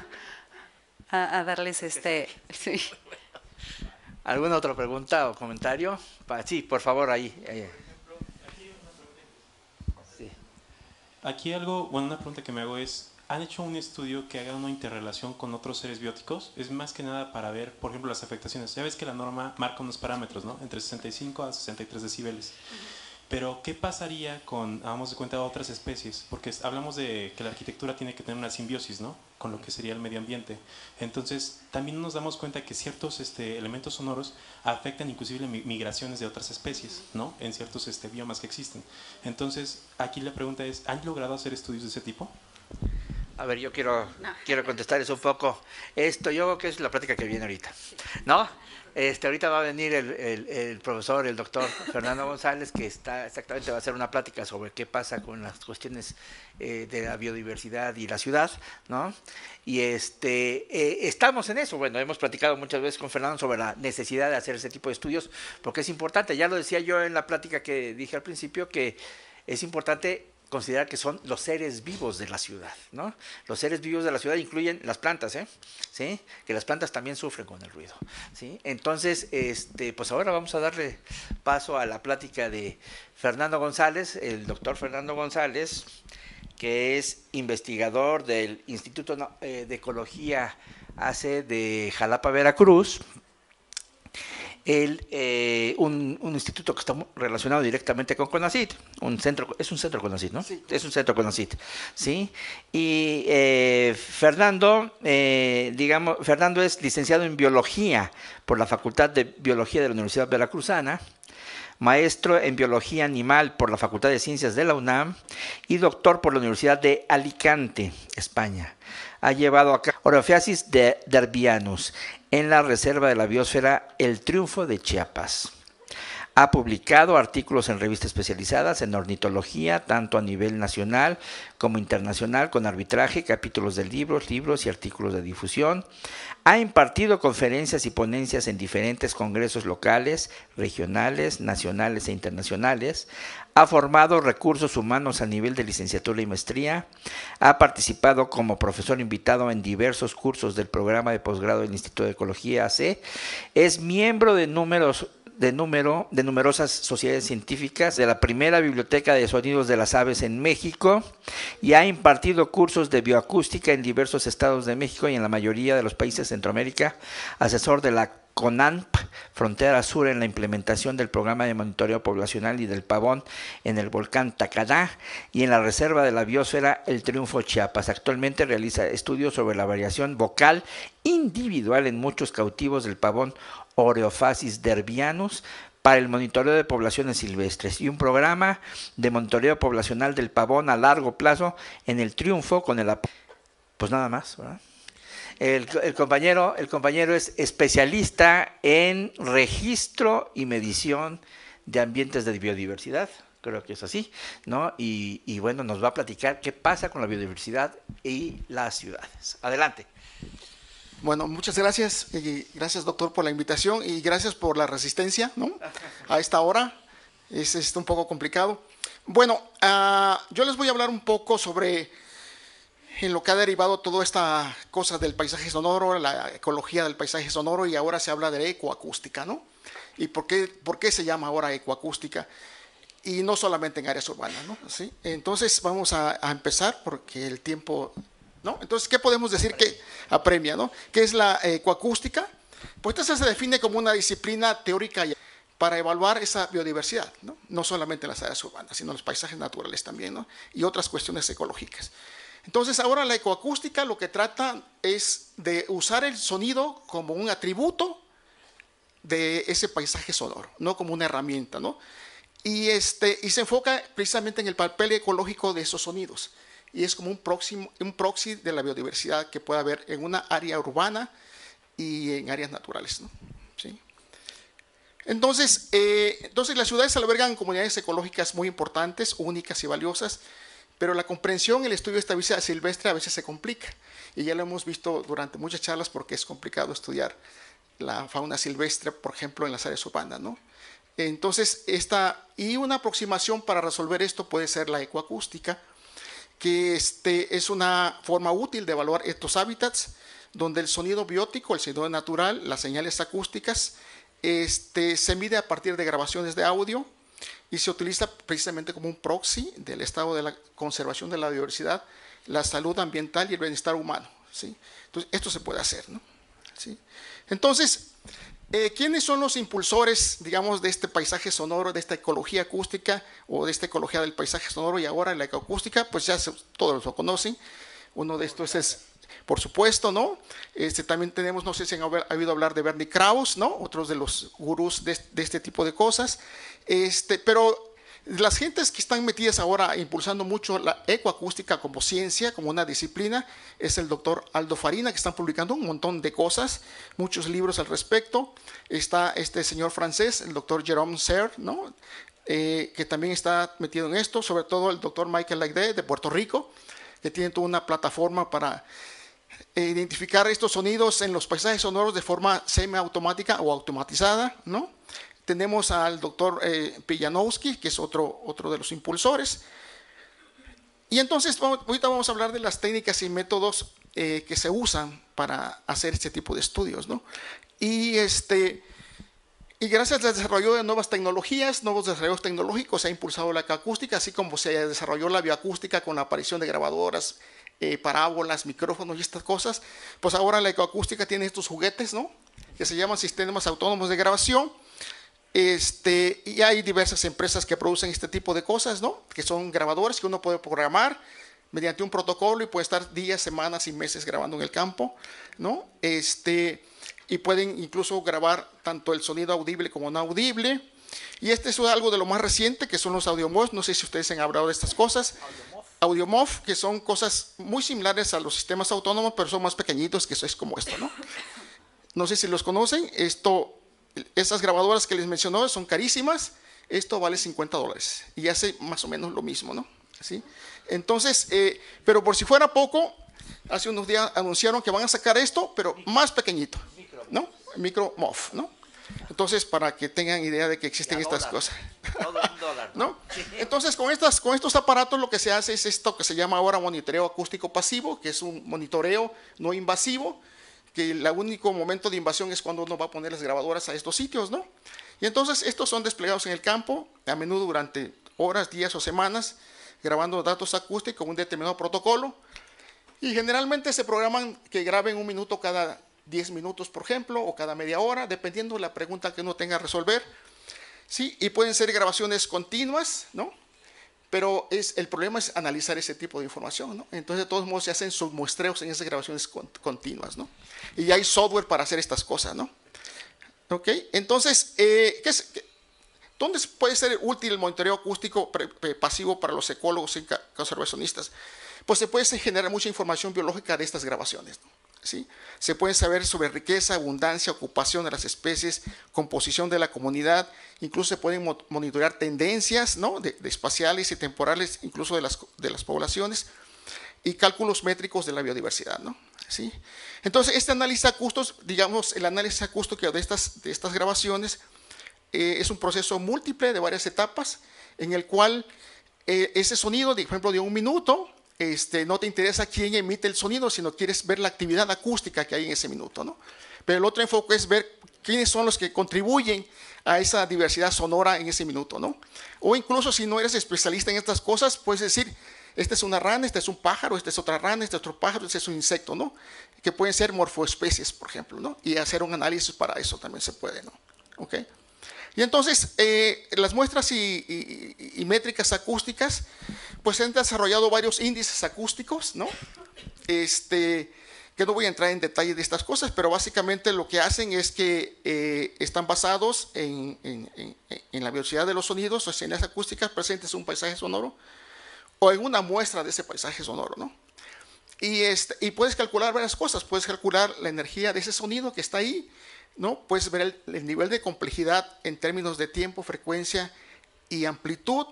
darles sí. ¿Alguna otra pregunta o comentario? Sí, por favor, ahí. Sí. Aquí algo, bueno, una pregunta que me hago es, ¿han hecho un estudio que haga una interrelación con otros seres bióticos? Es más que nada para ver, por ejemplo, las afectaciones. Ya ves que la norma marca unos parámetros, ¿no? Entre 65 a 63 decibeles. Pero, ¿qué pasaría con, hagamos de cuenta, otras especies? Porque hablamos de que la arquitectura tiene que tener una simbiosis, ¿no? Con lo que sería el medio ambiente. Entonces, también nos damos cuenta que ciertos elementos sonoros afectan inclusive migraciones de otras especies, ¿no? En ciertos biomas que existen. Entonces, aquí la pregunta es, ¿han logrado hacer estudios de ese tipo? A ver, yo quiero contestarles un poco. Esto yo creo que es la plática que viene ahorita, ¿no? Ahorita va a venir el profesor, el doctor Fernando González, que va a hacer una plática sobre qué pasa con las cuestiones de la biodiversidad y la ciudad, ¿no? Y estamos en eso. Bueno, hemos platicado muchas veces con Fernando sobre la necesidad de hacer ese tipo de estudios, porque es importante. Ya lo decía yo en la plática que dije al principio, que es importante considerar que son los seres vivos de la ciudad, ¿no? Los seres vivos de la ciudad incluyen las plantas, ¿sí? Que las plantas también sufren con el ruido, ¿sí? Entonces, pues ahora vamos a darle paso a la plática de Fernando González, el doctor Fernando González, que es investigador del Instituto de Ecología AC de Jalapa, Veracruz. Un instituto que está relacionado directamente con CONACYT, es un centro CONACYT, ¿no? Sí. Es un centro CONACYT, ¿sí? Y Fernando es licenciado en Biología por la Facultad de Biología de la Universidad Veracruzana, maestro en Biología Animal por la Facultad de Ciencias de la UNAM y doctor por la Universidad de Alicante, España. Ha llevado a cabo Oreophasis derbianus en la Reserva de la Biosfera El Triunfo de Chiapas. Ha publicado artículos en revistas especializadas en ornitología, tanto a nivel nacional como internacional, con arbitraje, capítulos de libros y artículos de difusión. Ha impartido conferencias y ponencias en diferentes congresos locales, regionales, nacionales e internacionales. Ha formado recursos humanos a nivel de licenciatura y maestría. Ha participado como profesor invitado en diversos cursos del programa de posgrado del Instituto de Ecología AC. Es miembro de numerosas sociedades científicas, de la primera biblioteca de sonidos de las aves en México, y ha impartido cursos de bioacústica en diversos estados de México y en la mayoría de los países de Centroamérica, asesor de la CONANP, Frontera Sur, en la implementación del programa de monitoreo poblacional y del pavón en el volcán Tacadá y en la Reserva de la Biosfera El Triunfo, Chiapas. Actualmente realiza estudios sobre la variación vocal individual en muchos cautivos del pavón Oreophasis derbianus para el monitoreo de poblaciones silvestres y un programa de monitoreo poblacional del pavón a largo plazo en El Triunfo con el apoyo. Pues nada más, ¿verdad? El compañero es especialista en registro y medición de ambientes de biodiversidad, creo que es así, ¿no? Y bueno, nos va a platicar qué pasa con la biodiversidad y las ciudades. Adelante. Bueno, muchas gracias, y gracias doctor por la invitación y gracias por la resistencia, ¿no? A esta hora, es un poco complicado. Bueno, yo les voy a hablar un poco sobre en lo que ha derivado toda esta cosa del paisaje sonoro, la ecología del paisaje sonoro, y ahora se habla de ecoacústica, ¿no? ¿Y por qué se llama ahora ecoacústica? Y no solamente en áreas urbanas, ¿no? ¿Sí? Entonces vamos a empezar porque el tiempo, ¿no? Entonces, ¿qué podemos decir que apremia, ¿no? ¿Qué es la ecoacústica? Pues esta se define como una disciplina teórica para evaluar esa biodiversidad, ¿no? No solamente en las áreas urbanas, sino en los paisajes naturales también, ¿no? Y otras cuestiones ecológicas. Entonces, ahora la ecoacústica lo que trata es de usar el sonido como un atributo de ese paisaje sonoro, no como una herramienta, ¿no? Y se enfoca precisamente en el papel ecológico de esos sonidos. Y es como un proxy de la biodiversidad que puede haber en una área urbana y en áreas naturales, ¿no? ¿Sí? Entonces, las ciudades albergan comunidades ecológicas muy importantes, únicas y valiosas, pero la comprensión y el estudio de esta vida silvestre a veces se complica. Y ya lo hemos visto durante muchas charlas porque es complicado estudiar la fauna silvestre, por ejemplo, en las áreas urbanas, ¿no? Entonces, una aproximación para resolver esto puede ser la ecoacústica, que es una forma útil de evaluar estos hábitats, donde el sonido biótico, el sonido natural, las señales acústicas, se mide a partir de grabaciones de audio y se utiliza precisamente como un proxy del estado de la conservación de la biodiversidad, la salud ambiental y el bienestar humano, ¿sí? Entonces, esto se puede hacer, ¿no? ¿Sí? Entonces, ¿quiénes son los impulsores, digamos, de este paisaje sonoro, de esta ecología acústica o de esta ecología del paisaje sonoro y ahora la ecoacústica? Pues ya todos lo conocen. Uno de estos es, por supuesto, ¿no? También tenemos, no sé si han oído hablar de Bernie Krause, ¿no? Otros de los gurús de este tipo de cosas. Pero Las gentes que están metidas ahora impulsando mucho la ecoacústica como ciencia, como una disciplina, es el doctor Aldo Farina, que están publicando un montón de cosas, muchos libros al respecto. Está este señor francés, el doctor Jérôme Serre, ¿no? Que también está metido en esto, sobre todo el doctor Michael Laide de Puerto Rico, que tiene toda una plataforma para identificar estos sonidos en los paisajes sonoros de forma semiautomática o automatizada, ¿no? Tenemos al doctor Pijanowski, que es otro de los impulsores. Y entonces, ahorita vamos a hablar de las técnicas y métodos que se usan para hacer este tipo de estudios, ¿no? Y gracias al desarrollo de nuevos desarrollos tecnológicos, se ha impulsado la ecoacústica, así como se desarrolló la bioacústica con la aparición de grabadoras, parábolas, micrófonos y estas cosas. Pues ahora la ecoacústica tiene estos juguetes, ¿no? Que se llaman sistemas autónomos de grabación. Y hay diversas empresas que producen este tipo de cosas, ¿no? Que son grabadores que uno puede programar mediante un protocolo y puede estar días, semanas y meses grabando en el campo, ¿no? Y pueden incluso grabar tanto el sonido audible como no audible. Y es algo de lo más reciente, que son los AudioMOF. No sé si ustedes han hablado de estas cosas. AudioMOF, que son cosas muy similares a los sistemas autónomos, pero son más pequeñitos, que eso es como esto, ¿no? No sé si los conocen. Esas grabadoras que les mencionó son carísimas. Esto vale $50 y hace más o menos lo mismo, ¿no? ¿Sí? Entonces, pero por si fuera poco, hace unos días anunciaron que van a sacar esto, pero más pequeñito, ¿no? Micro-MOF, ¿no? Entonces, para que tengan idea de que existen estas cosas. Todo $1, ¿no? Entonces, con estos aparatos lo que se hace es esto que se llama ahora monitoreo acústico pasivo, que es un monitoreo no invasivo, que el único momento de invasión es cuando uno va a poner las grabadoras a estos sitios, ¿no? Y entonces estos son desplegados en el campo, a menudo durante horas, días o semanas, grabando datos acústicos con un determinado protocolo. Y generalmente se programan que graben 1 minuto cada 10 minutos, por ejemplo, o cada media hora, dependiendo de la pregunta que uno tenga a resolver. Sí, y pueden ser grabaciones continuas, ¿no? Pero el problema es analizar ese tipo de información, ¿no? Entonces, de todos modos, se hacen submuestreos en esas grabaciones continuas, ¿no? Y hay software para hacer estas cosas, ¿no? ¿Ok? Entonces, ¿dónde puede ser útil el monitoreo acústico pasivo para los ecólogos y conservacionistas? Pues se puede generar mucha información biológica de estas grabaciones, ¿no? ¿Sí? Se puede saber sobre riqueza, abundancia, ocupación de las especies, composición de la comunidad, incluso se pueden monitorear tendencias, ¿no? de espaciales y temporales, incluso de las poblaciones, y cálculos métricos de la biodiversidad, ¿no? ¿Sí? Entonces, este análisis acústico, digamos, el análisis acústico de estas grabaciones es un proceso múltiple de varias etapas, en el cual ese sonido, por ejemplo, de 1 minuto, no te interesa quién emite el sonido, sino quieres ver la actividad acústica que hay en ese minuto, ¿no? Pero el otro enfoque es ver quiénes son los que contribuyen a esa diversidad sonora en ese minuto, ¿no? O incluso si no eres especialista en estas cosas, puedes decir, este es una rana, este es un pájaro, este es otra rana, este es otro pájaro, este es un insecto, ¿no? Que pueden ser morfoespecies, por ejemplo, ¿no? Y hacer un análisis para eso también se puede, ¿no? ¿Ok? Y entonces, las muestras y métricas acústicas, pues se han desarrollado varios índices acústicos, ¿no? Que no voy a entrar en detalle de estas cosas, pero básicamente lo que hacen es que están basados en la velocidad de los sonidos o señales acústicas presentes en un paisaje sonoro o en una muestra de ese paisaje sonoro, ¿no? Y puedes calcular varias cosas, puedes calcular la energía de ese sonido que está ahí, ¿no? Puedes ver el nivel de complejidad en términos de tiempo, frecuencia y amplitud,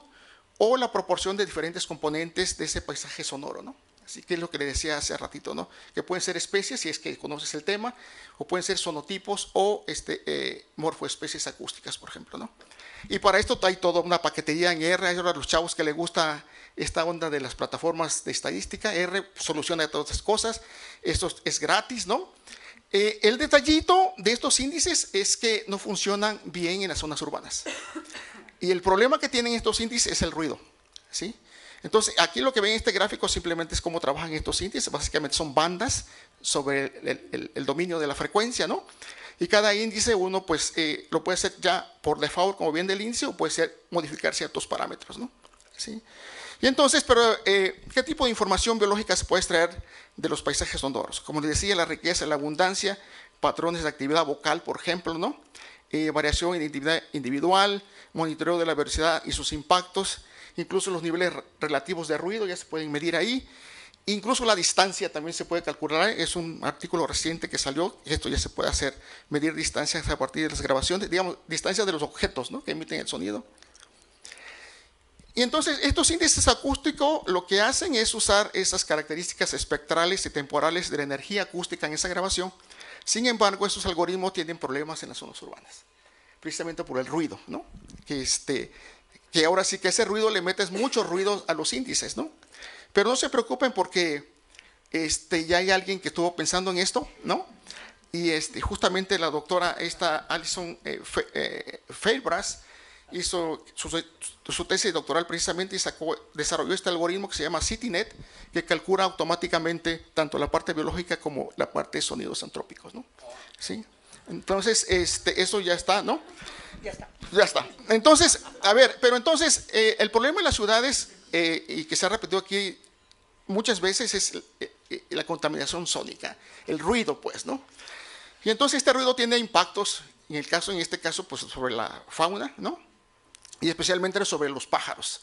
o la proporción de diferentes componentes de ese paisaje sonoro, ¿no? Así que es lo que le decía hace ratito, ¿no? Que pueden ser especies, si es que conoces el tema, o pueden ser sonotipos o morfoespecies acústicas, por ejemplo, ¿no? Y para esto hay toda una paquetería en R. Hay ahora los chavos que les gusta esta onda de las plataformas de estadística. R soluciona todas estas cosas. Esto es gratis, ¿no? El detallito de estos índices es que no funcionan bien en las zonas urbanas. Y el problema que tienen estos índices es el ruido, ¿sí? Entonces, aquí lo que ven en este gráfico simplemente es cómo trabajan estos índices. Básicamente son bandas sobre el dominio de la frecuencia, ¿no? Y cada índice uno pues lo puede hacer ya por default como viene del índice, o puede ser modificar ciertos parámetros, ¿no? ¿Sí? Y entonces, pero ¿qué tipo de información biológica se puede extraer de los paisajes sonoros? Como les decía, la riqueza, la abundancia, patrones de actividad vocal, por ejemplo, ¿no? variación en individual, monitoreo de la velocidad y sus impactos, incluso los niveles relativos de ruido ya se pueden medir ahí, incluso la distancia también se puede calcular. Es un artículo reciente que salió, esto ya se puede hacer, medir distancias a partir de las grabaciones, digamos, distancias de los objetos, ¿no?, que emiten el sonido. Y entonces estos índices acústicos lo que hacen es usar esas características espectrales y temporales de la energía acústica en esa grabación. Sin embargo, estos algoritmos tienen problemas en las zonas urbanas, precisamente por el ruido, ¿no? Que ahora sí que ese ruido le metes mucho ruido a los índices, ¿no? Pero no se preocupen porque ya hay alguien que estuvo pensando en esto, ¿no? Y justamente la doctora Alison Feilbras hizo su tesis doctoral precisamente y desarrolló este algoritmo que se llama CityNet, que calcula automáticamente tanto la parte biológica como la parte de sonidos antrópicos, ¿no? ¿Sí? Entonces, eso ya está, ¿no? Ya está. Entonces, a ver, pero entonces, el problema en las ciudades, y que se ha repetido aquí muchas veces, es la contaminación sónica, el ruido, pues, ¿no? Y entonces este ruido tiene impactos, en este caso, pues, sobre la fauna, ¿no? Y especialmente sobre los pájaros.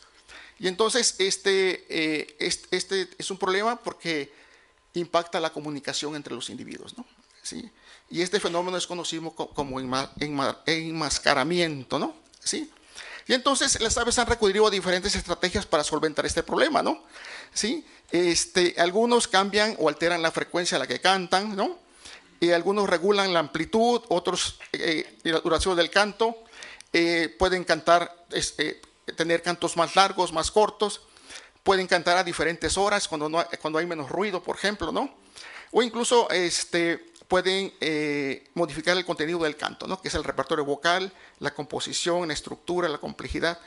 Y entonces este es un problema porque impacta la comunicación entre los individuos, ¿no? ¿Sí? Y este fenómeno es conocido como enmascaramiento, ¿no? ¿Sí? Y entonces las aves han recurrido a diferentes estrategias para solventar este problema, ¿no? ¿Sí? Algunos cambian o alteran la frecuencia a la que cantan, ¿no? Y algunos regulan la amplitud, otros la duración del canto. Pueden cantar, tener cantos más largos, más cortos, pueden cantar a diferentes horas cuando hay menos ruido, por ejemplo, ¿no? O incluso pueden modificar el contenido del canto, ¿no?, que es el repertorio vocal, la composición, la estructura, la complejidad.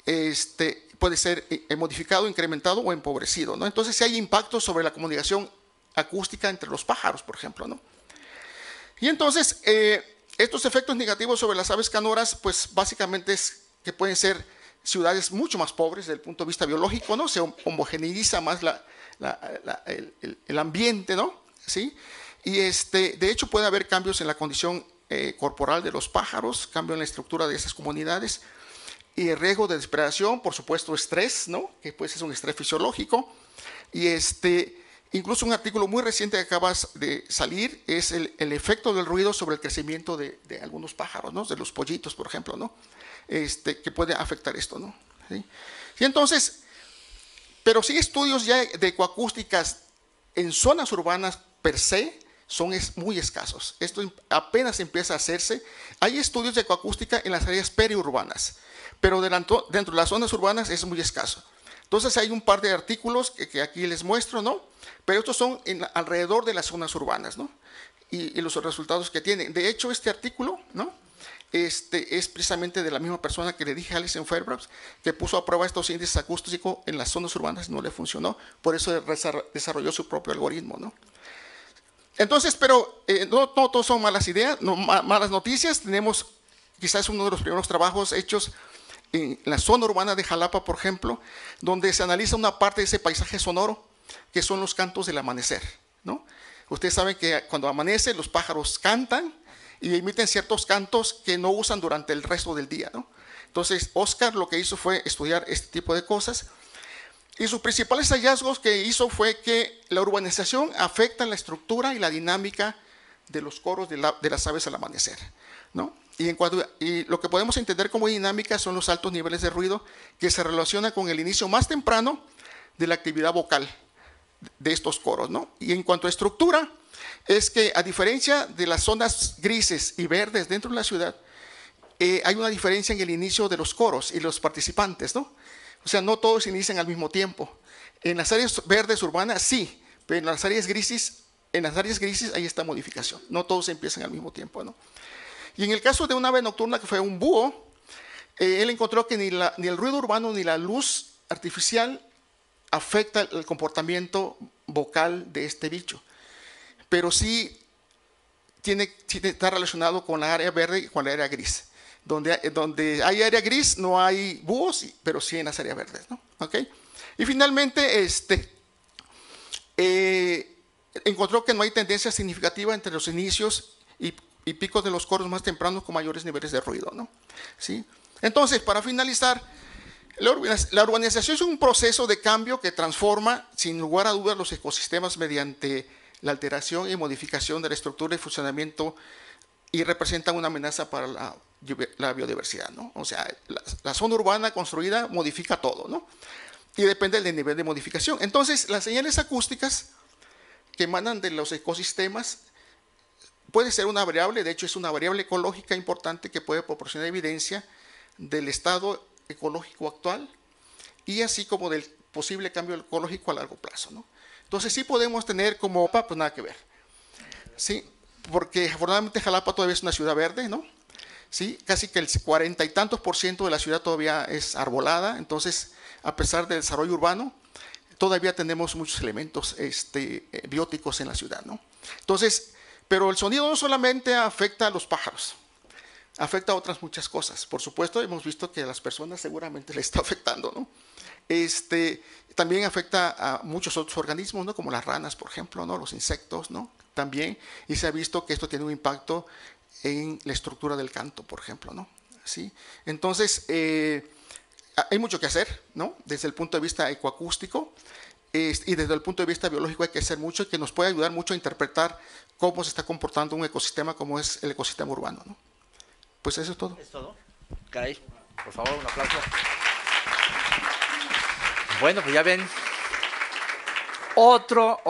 Puede ser modificado, incrementado o empobrecido, ¿no? Entonces, sí hay impactos sobre la comunicación acústica entre los pájaros, por ejemplo, ¿no? Y entonces, estos efectos negativos sobre las aves canoras, pues básicamente es que pueden ser ciudades mucho más pobres desde el punto de vista biológico, ¿no? Se homogeneiza más el ambiente, ¿no? ¿Sí? Y de hecho puede haber cambios en la condición corporal de los pájaros, cambio en la estructura de esas comunidades, y riesgo de depredación, por supuesto estrés, ¿no?, que pues es un estrés fisiológico. Y incluso un artículo muy reciente que acaba de salir es el efecto del ruido sobre el crecimiento de algunos pájaros, ¿no?, de los pollitos, por ejemplo, ¿no?, que puede afectar esto, ¿no? ¿Sí? Y entonces, pero sí, estudios ya de ecoacústicas en zonas urbanas per se son muy escasos. Esto apenas empieza a hacerse. Hay estudios de ecoacústica en las áreas periurbanas, pero dentro de las zonas urbanas es muy escaso. Entonces hay un par de artículos que aquí les muestro, ¿no? Pero estos son alrededor de las zonas urbanas, ¿no? Y los resultados que tienen. De hecho, este artículo, ¿no?, es precisamente de la misma persona que le dije, Alison Feilbras, que puso a prueba estos índices acústicos en las zonas urbanas, no le funcionó, por eso desarrolló su propio algoritmo, ¿no? Entonces, pero no todos son malas ideas, malas noticias. Tenemos quizás uno de los primeros trabajos hechos en la zona urbana de Jalapa, por ejemplo, donde se analiza una parte de ese paisaje sonoro, que son los cantos del amanecer, ¿no? Ustedes saben que cuando amanece los pájaros cantan y emiten ciertos cantos que no usan durante el resto del día, ¿no? Entonces, Oscar lo que hizo fue estudiar este tipo de cosas, y sus principales hallazgos que hizo fue que la urbanización afecta la estructura y la dinámica de los coros de las aves al amanecer, ¿no? Y lo que podemos entender como dinámica son los altos niveles de ruido que se relacionan con el inicio más temprano de la actividad vocal de estos coros, ¿no? Y en cuanto a estructura, es que a diferencia de las zonas grises y verdes dentro de la ciudad, hay una diferencia en el inicio de los coros y los participantes, ¿no? O sea, no todos inician al mismo tiempo. En las áreas verdes urbanas sí, pero en las áreas grises hay esta modificación. No todos empiezan al mismo tiempo, ¿no? Y en el caso de un ave nocturna que fue un búho, él encontró que ni el ruido urbano ni la luz artificial afecta el comportamiento vocal de este bicho, pero sí está relacionado con la área verde y con la área gris. Donde hay área gris no hay búhos, pero sí en las áreas verdes, ¿no? ¿Okay? Y finalmente encontró que no hay tendencia significativa entre los inicios y y picos de los coros más tempranos con mayores niveles de ruido, ¿no? ¿Sí? Entonces, para finalizar, la urbanización es un proceso de cambio que transforma, sin lugar a dudas, los ecosistemas mediante la alteración y modificación de la estructura y funcionamiento y representa una amenaza para la biodiversidad, ¿no? O sea, la zona urbana construida modifica todo, ¿no? Y depende del nivel de modificación. Entonces, las señales acústicas que emanan de los ecosistemas puede ser una variable, de hecho es una variable ecológica importante que puede proporcionar evidencia del estado ecológico actual y así como del posible cambio ecológico a largo plazo, ¿no? Entonces sí podemos tener como, pues nada que ver, ¿sí? Porque afortunadamente Jalapa todavía es una ciudad verde, ¿no? ¿Sí? Casi que el 40 y tantos % de la ciudad todavía es arbolada, entonces a pesar del desarrollo urbano, todavía tenemos muchos elementos bióticos en la ciudad, ¿no? Entonces, pero el sonido no solamente afecta a los pájaros, afecta a otras muchas cosas. Por supuesto, hemos visto que a las personas seguramente les está afectando, ¿no? También afecta a muchos otros organismos, ¿no? Como las ranas, por ejemplo, ¿no? Los insectos, ¿no? También, y se ha visto que esto tiene un impacto en la estructura del canto, por ejemplo, ¿no? ¿Sí? Entonces, hay mucho que hacer, ¿no? Desde el punto de vista ecoacústico y desde el punto de vista biológico hay que hacer mucho y que nos puede ayudar mucho a interpretar cómo se está comportando un ecosistema como es el ecosistema urbano, ¿no? Pues eso es todo. ¿Es todo? Caray, por favor, un aplauso. Bueno, pues ya ven, otro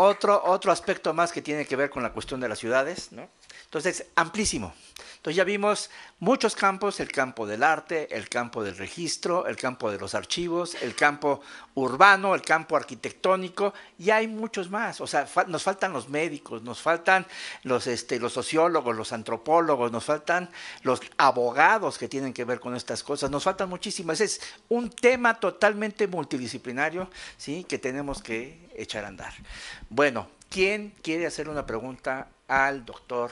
aspecto más que tiene que ver con la cuestión de las ciudades, ¿no? Entonces, amplísimo. Entonces ya vimos muchos campos, el campo del arte, el campo del registro, el campo de los archivos, el campo urbano, el campo arquitectónico, y hay muchos más. O sea, nos faltan los médicos, nos faltan los sociólogos, los antropólogos, nos faltan los abogados que tienen que ver con estas cosas, nos faltan muchísimas. Es un tema totalmente multidisciplinario, ¿sí?, que tenemos que echar a andar. Bueno, ¿quién quiere hacer una pregunta al doctor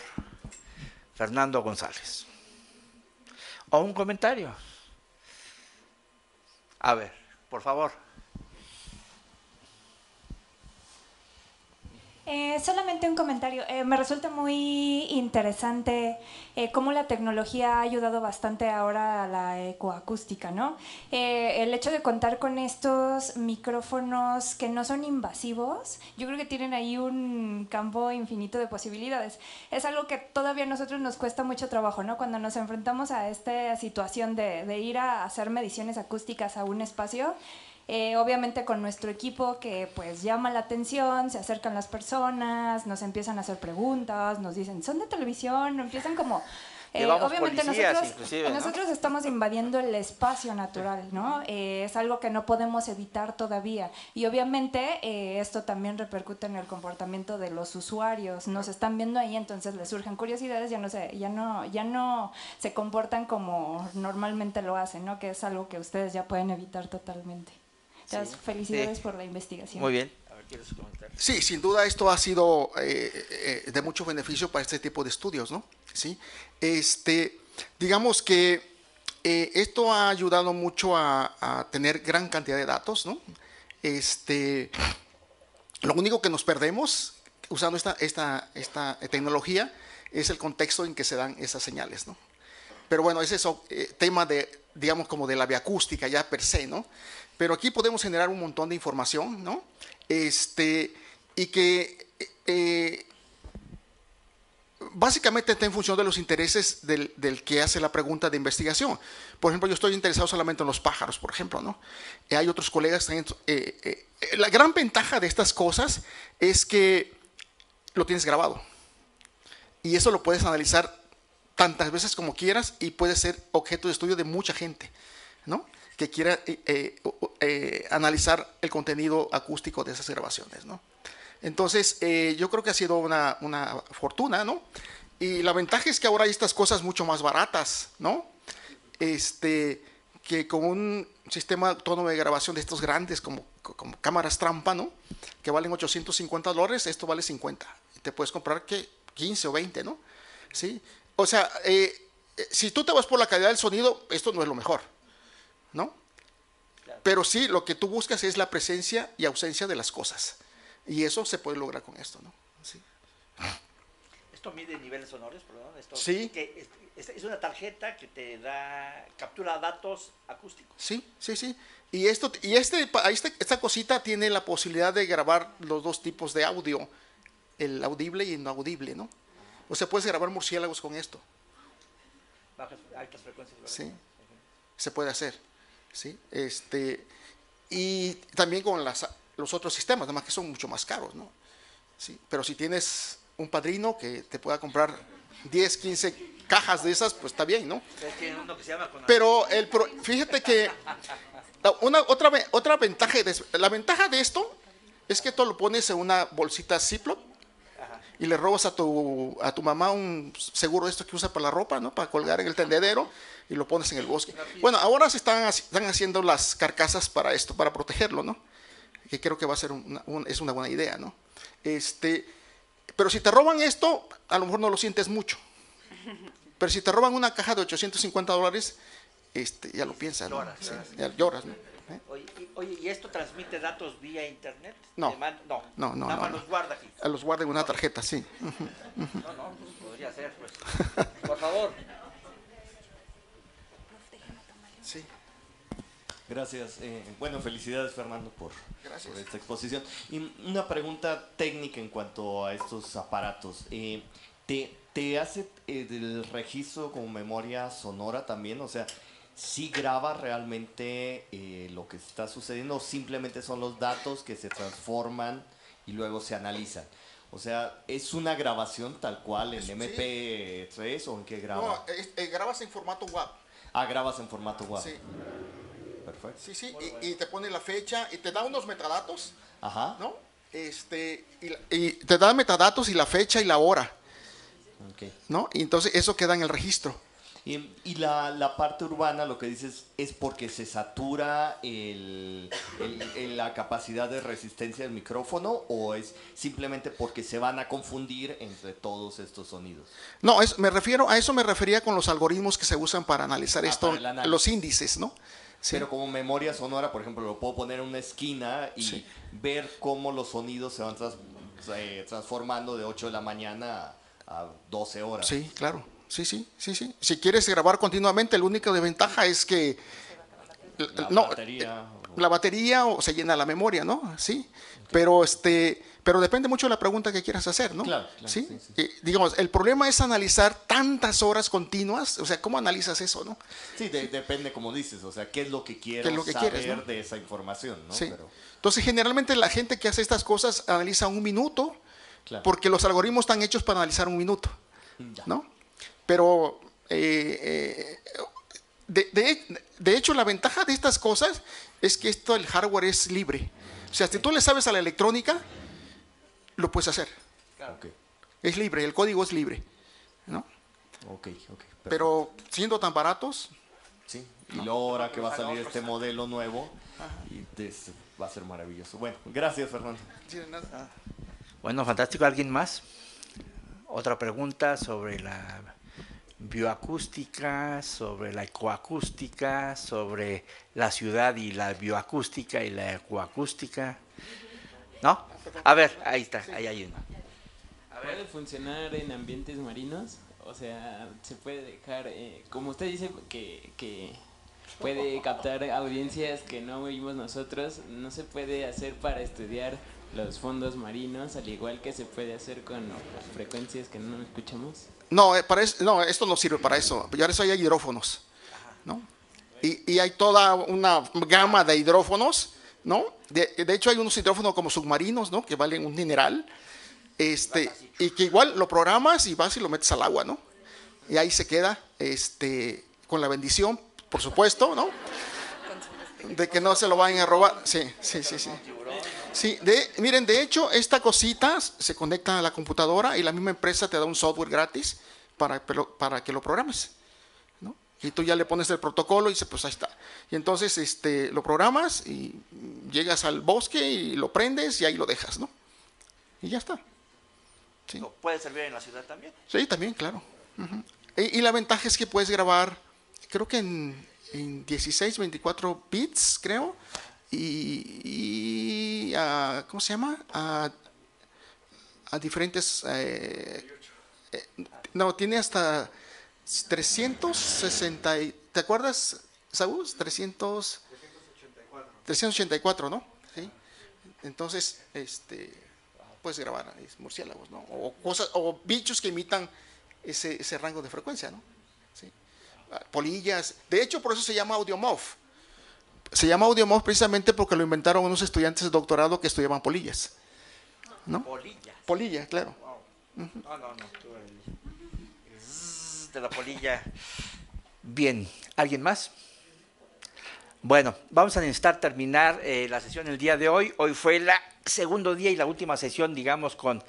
Fernando González? ¿O un comentario? A ver, por favor. Solamente un comentario. Me resulta muy interesante cómo la tecnología ha ayudado bastante ahora a la ecoacústica, ¿no? El hecho de contar con estos micrófonos que no son invasivos, yo creo que tienen ahí un campo infinito de posibilidades. Es algo que todavía a nosotros nos cuesta mucho trabajo, ¿no? Cuando nos enfrentamos a esta situación de ir a hacer mediciones acústicas a un espacio, obviamente con nuestro equipo que pues llama la atención, se acercan las personas, nos empiezan a hacer preguntas, nos dicen, ¿son de televisión? Empiezan como... obviamente nosotros estamos invadiendo el espacio natural, ¿no? Es algo que no podemos evitar todavía. Y obviamente esto también repercute en el comportamiento de los usuarios. Nos están viendo ahí, entonces les surgen curiosidades, ya no se comportan como normalmente lo hacen, ¿no? Que es algo que ustedes ya pueden evitar totalmente. Entonces, felicidades por la investigación. Muy bien. A ver, ¿quieres comentar? Sí, sin duda esto ha sido de mucho beneficio para este tipo de estudios, ¿no? Sí. Digamos que esto ha ayudado mucho a tener gran cantidad de datos, ¿no? Lo único que nos perdemos usando esta tecnología es el contexto en que se dan esas señales, ¿no? Pero bueno, ese es tema de, digamos, como de la bioacústica ya per se, ¿no? Pero aquí podemos generar un montón de información, ¿no? Y que básicamente está en función de los intereses del que hace la pregunta de investigación. Por ejemplo, yo estoy interesado solamente en los pájaros, por ejemplo, ¿no? Hay otros colegas que la gran ventaja de estas cosas es que lo tienes grabado. Y eso lo puedes analizar tantas veces como quieras y puede ser objeto de estudio de mucha gente, ¿no?, que quiera analizar el contenido acústico de esas grabaciones, ¿no? Entonces, yo creo que ha sido una fortuna, ¿no? Y la ventaja es que ahora hay estas cosas mucho más baratas, ¿no? Que con un sistema autónomo de grabación de estos grandes, como cámaras trampa, ¿no?, que valen $850, esto vale 50. Te puedes comprar, ¿qué?, 15 o 20, ¿no? ¿Sí? O sea, si tú te vas por la calidad del sonido, esto no es lo mejor, ¿no? Claro. Pero sí, lo que tú buscas es la presencia y ausencia de las cosas. Y eso se puede lograr con esto, ¿no? Sí. Esto mide niveles sonoros, perdón. Esto, Sí. Que es una tarjeta que te da, captura datos acústicos. Sí, sí, sí. Y esta cosita tiene la posibilidad de grabar los dos tipos de audio, el audible y el no audible, ¿no? O sea, puedes grabar murciélagos con esto. Bajas, altas frecuencias, ¿verdad? Sí, se puede hacer. Sí, y también con los otros sistemas, nada más que son mucho más caros, ¿no? Sí, pero si tienes un padrino que te pueda comprar 10, 15 cajas de esas, pues está bien, ¿no? Tiene uno que se llama Conacit. Pero fíjate que otra ventaja, la ventaja de esto es que tú lo pones en una bolsita Ziploc y le robas a tu mamá un seguro de esto que usa para la ropa, ¿no? Para colgar en el tendedero y lo pones en el bosque. Bueno, ahora se están haciendo las carcasas para esto, para protegerlo, ¿no? Que creo que va a ser es una buena idea, ¿no? Pero si te roban esto, a lo mejor no lo sientes mucho. Pero si te roban una caja de $850, ya lo piensas, ¿no? Lloras, Sí, ya lloras, ¿no? Oye, ¿y esto transmite datos vía internet? No. No, No, nada más no. los guarda aquí. Los guarda en una tarjeta, sí. No, pues podría ser, pues. Por favor. Sí. Gracias. Bueno, felicidades Fernando por esta exposición. Y una pregunta técnica en cuanto a estos aparatos. ¿Te hace el registro como memoria sonora también? O sea, ¿sí graba realmente lo que está sucediendo o simplemente son los datos que se transforman y luego se analizan? O sea, ¿es una grabación tal cual en MP3 o en qué graba? No, grabas en formato WAV. Ah, grabas en formato WAV. Sí. Perfecto. Sí, sí, y te pone la fecha y te da unos metadatos, Ajá. ¿no? Y te da metadatos y la fecha y la hora, Ok. ¿no? Y entonces eso queda en el registro. Y la parte urbana, lo que dices, ¿es porque se satura la capacidad de resistencia del micrófono o es simplemente porque se van a confundir entre todos estos sonidos? No, a eso me refería con los algoritmos que se usan para analizar esto, para el análisis. los índices, ¿no? Sí. Pero como memoria sonora, por ejemplo, lo puedo poner en una esquina y ver cómo los sonidos se van transformando de 8 de la mañana a 12 horas. Sí, claro. Sí. Si quieres grabar continuamente, la única desventaja es que la batería o se llena la memoria, ¿no? Sí. Pero depende mucho de la pregunta que quieras hacer, ¿no? Claro, ¿Sí? sí. Digamos, el problema es analizar tantas horas continuas, o sea, ¿cómo analizas eso, no? Sí, depende, como dices, o sea, qué es lo que quiero saber quieres, ¿no? de esa información, ¿no? Sí. Pero, Entonces, generalmente la gente que hace estas cosas analiza un minuto, claro. porque los algoritmos están hechos para analizar un minuto, Ya. ¿no? Pero, de hecho, la ventaja de estas cosas es que el hardware es libre. O sea, si tú le sabes a la electrónica, lo puedes hacer. Okay. Es libre, el código es libre, ¿no? Ok, perfecto. Pero siendo tan baratos, Sí, y luego ahora que va a salir este modelo nuevo, va a ser maravilloso. Bueno, gracias Fernando. Bueno, fantástico. ¿Alguien más? Otra pregunta sobre la bioacústica, sobre la ecoacústica, sobre la ciudad y la bioacústica y la ecoacústica. ¿No? A ver, ahí está, ahí hay uno. ¿Puede funcionar en ambientes marinos? O sea, se puede dejar, como usted dice, que puede captar audiencias que no oímos nosotros, ¿no se puede hacer para estudiar los fondos marinos, al igual que se puede hacer con frecuencias que no escuchamos? no, esto no sirve para eso. Y ahora eso hay hidrófonos, ¿no? Y hay toda una gama de hidrófonos, ¿no? De hecho hay unos hidrófonos como submarinos, ¿no? Que valen un dineral, y que igual lo programas y vas y lo metes al agua, ¿no? Y ahí se queda, con la bendición, por supuesto, ¿no? De que no se lo vayan a robar. Sí. Sí, miren, de hecho, esta cosita se conecta a la computadora y la misma empresa te da un software gratis para que lo programes, ¿no? Y tú ya le pones el protocolo y dices, pues ahí está. Y entonces lo programas y llegas al bosque y lo prendes y ahí lo dejas, ¿no? Y ya está. Sí, ¿Puede servir en la ciudad también? sí, también, claro. Uh-huh. Y la ventaja es que puedes grabar, creo que en 16, 24 bits, creo. Y ¿cómo se llama? A diferentes No, tiene hasta 360, ¿te acuerdas, Saúl? 384, ¿no? ¿Sí? Entonces, puedes grabar murciélagos, ¿no? O cosas, o bichos que imitan ese rango de frecuencia, ¿no? ¿Sí? Polillas. De hecho, por eso se llama audiomorph. Se llama audiomorph precisamente porque lo inventaron unos estudiantes de doctorado que estudiaban polillas, ¿no? Polillas. Polilla, claro. No. De la polilla. Bien, ¿alguien más? Bueno, vamos a necesitar terminar la sesión el día de hoy. Hoy fue el segundo día y la última sesión, digamos, con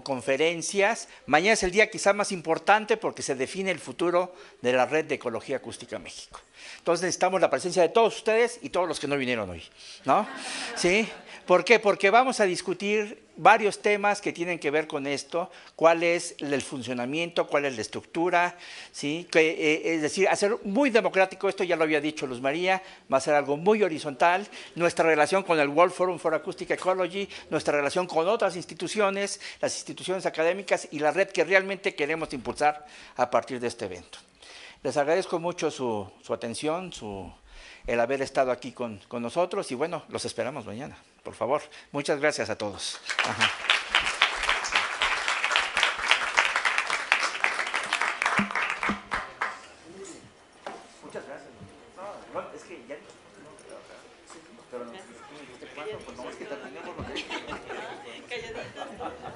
conferencias. Mañana es el día quizá más importante porque se define el futuro de la Red de Ecología Acústica México. Entonces necesitamos la presencia de todos ustedes y todos los que no vinieron hoy, ¿no? ¿Sí? ¿Por qué? Porque vamos a discutir varios temas que tienen que ver con esto, cuál es el funcionamiento, cuál es la estructura, ¿sí? Es decir, hacer muy democrático esto, ya lo había dicho Luz María, va a ser algo muy horizontal, nuestra relación con el World Forum for Acoustic Ecology, nuestra relación con otras instituciones, las instituciones académicas y la red que realmente queremos impulsar a partir de este evento. Les agradezco mucho su atención, el haber estado aquí con nosotros y bueno, los esperamos mañana, por favor. Muchas gracias a todos. Ajá. Muchas gracias. No, es que ya pero no, pues no es que terminemos lo que... Calladito.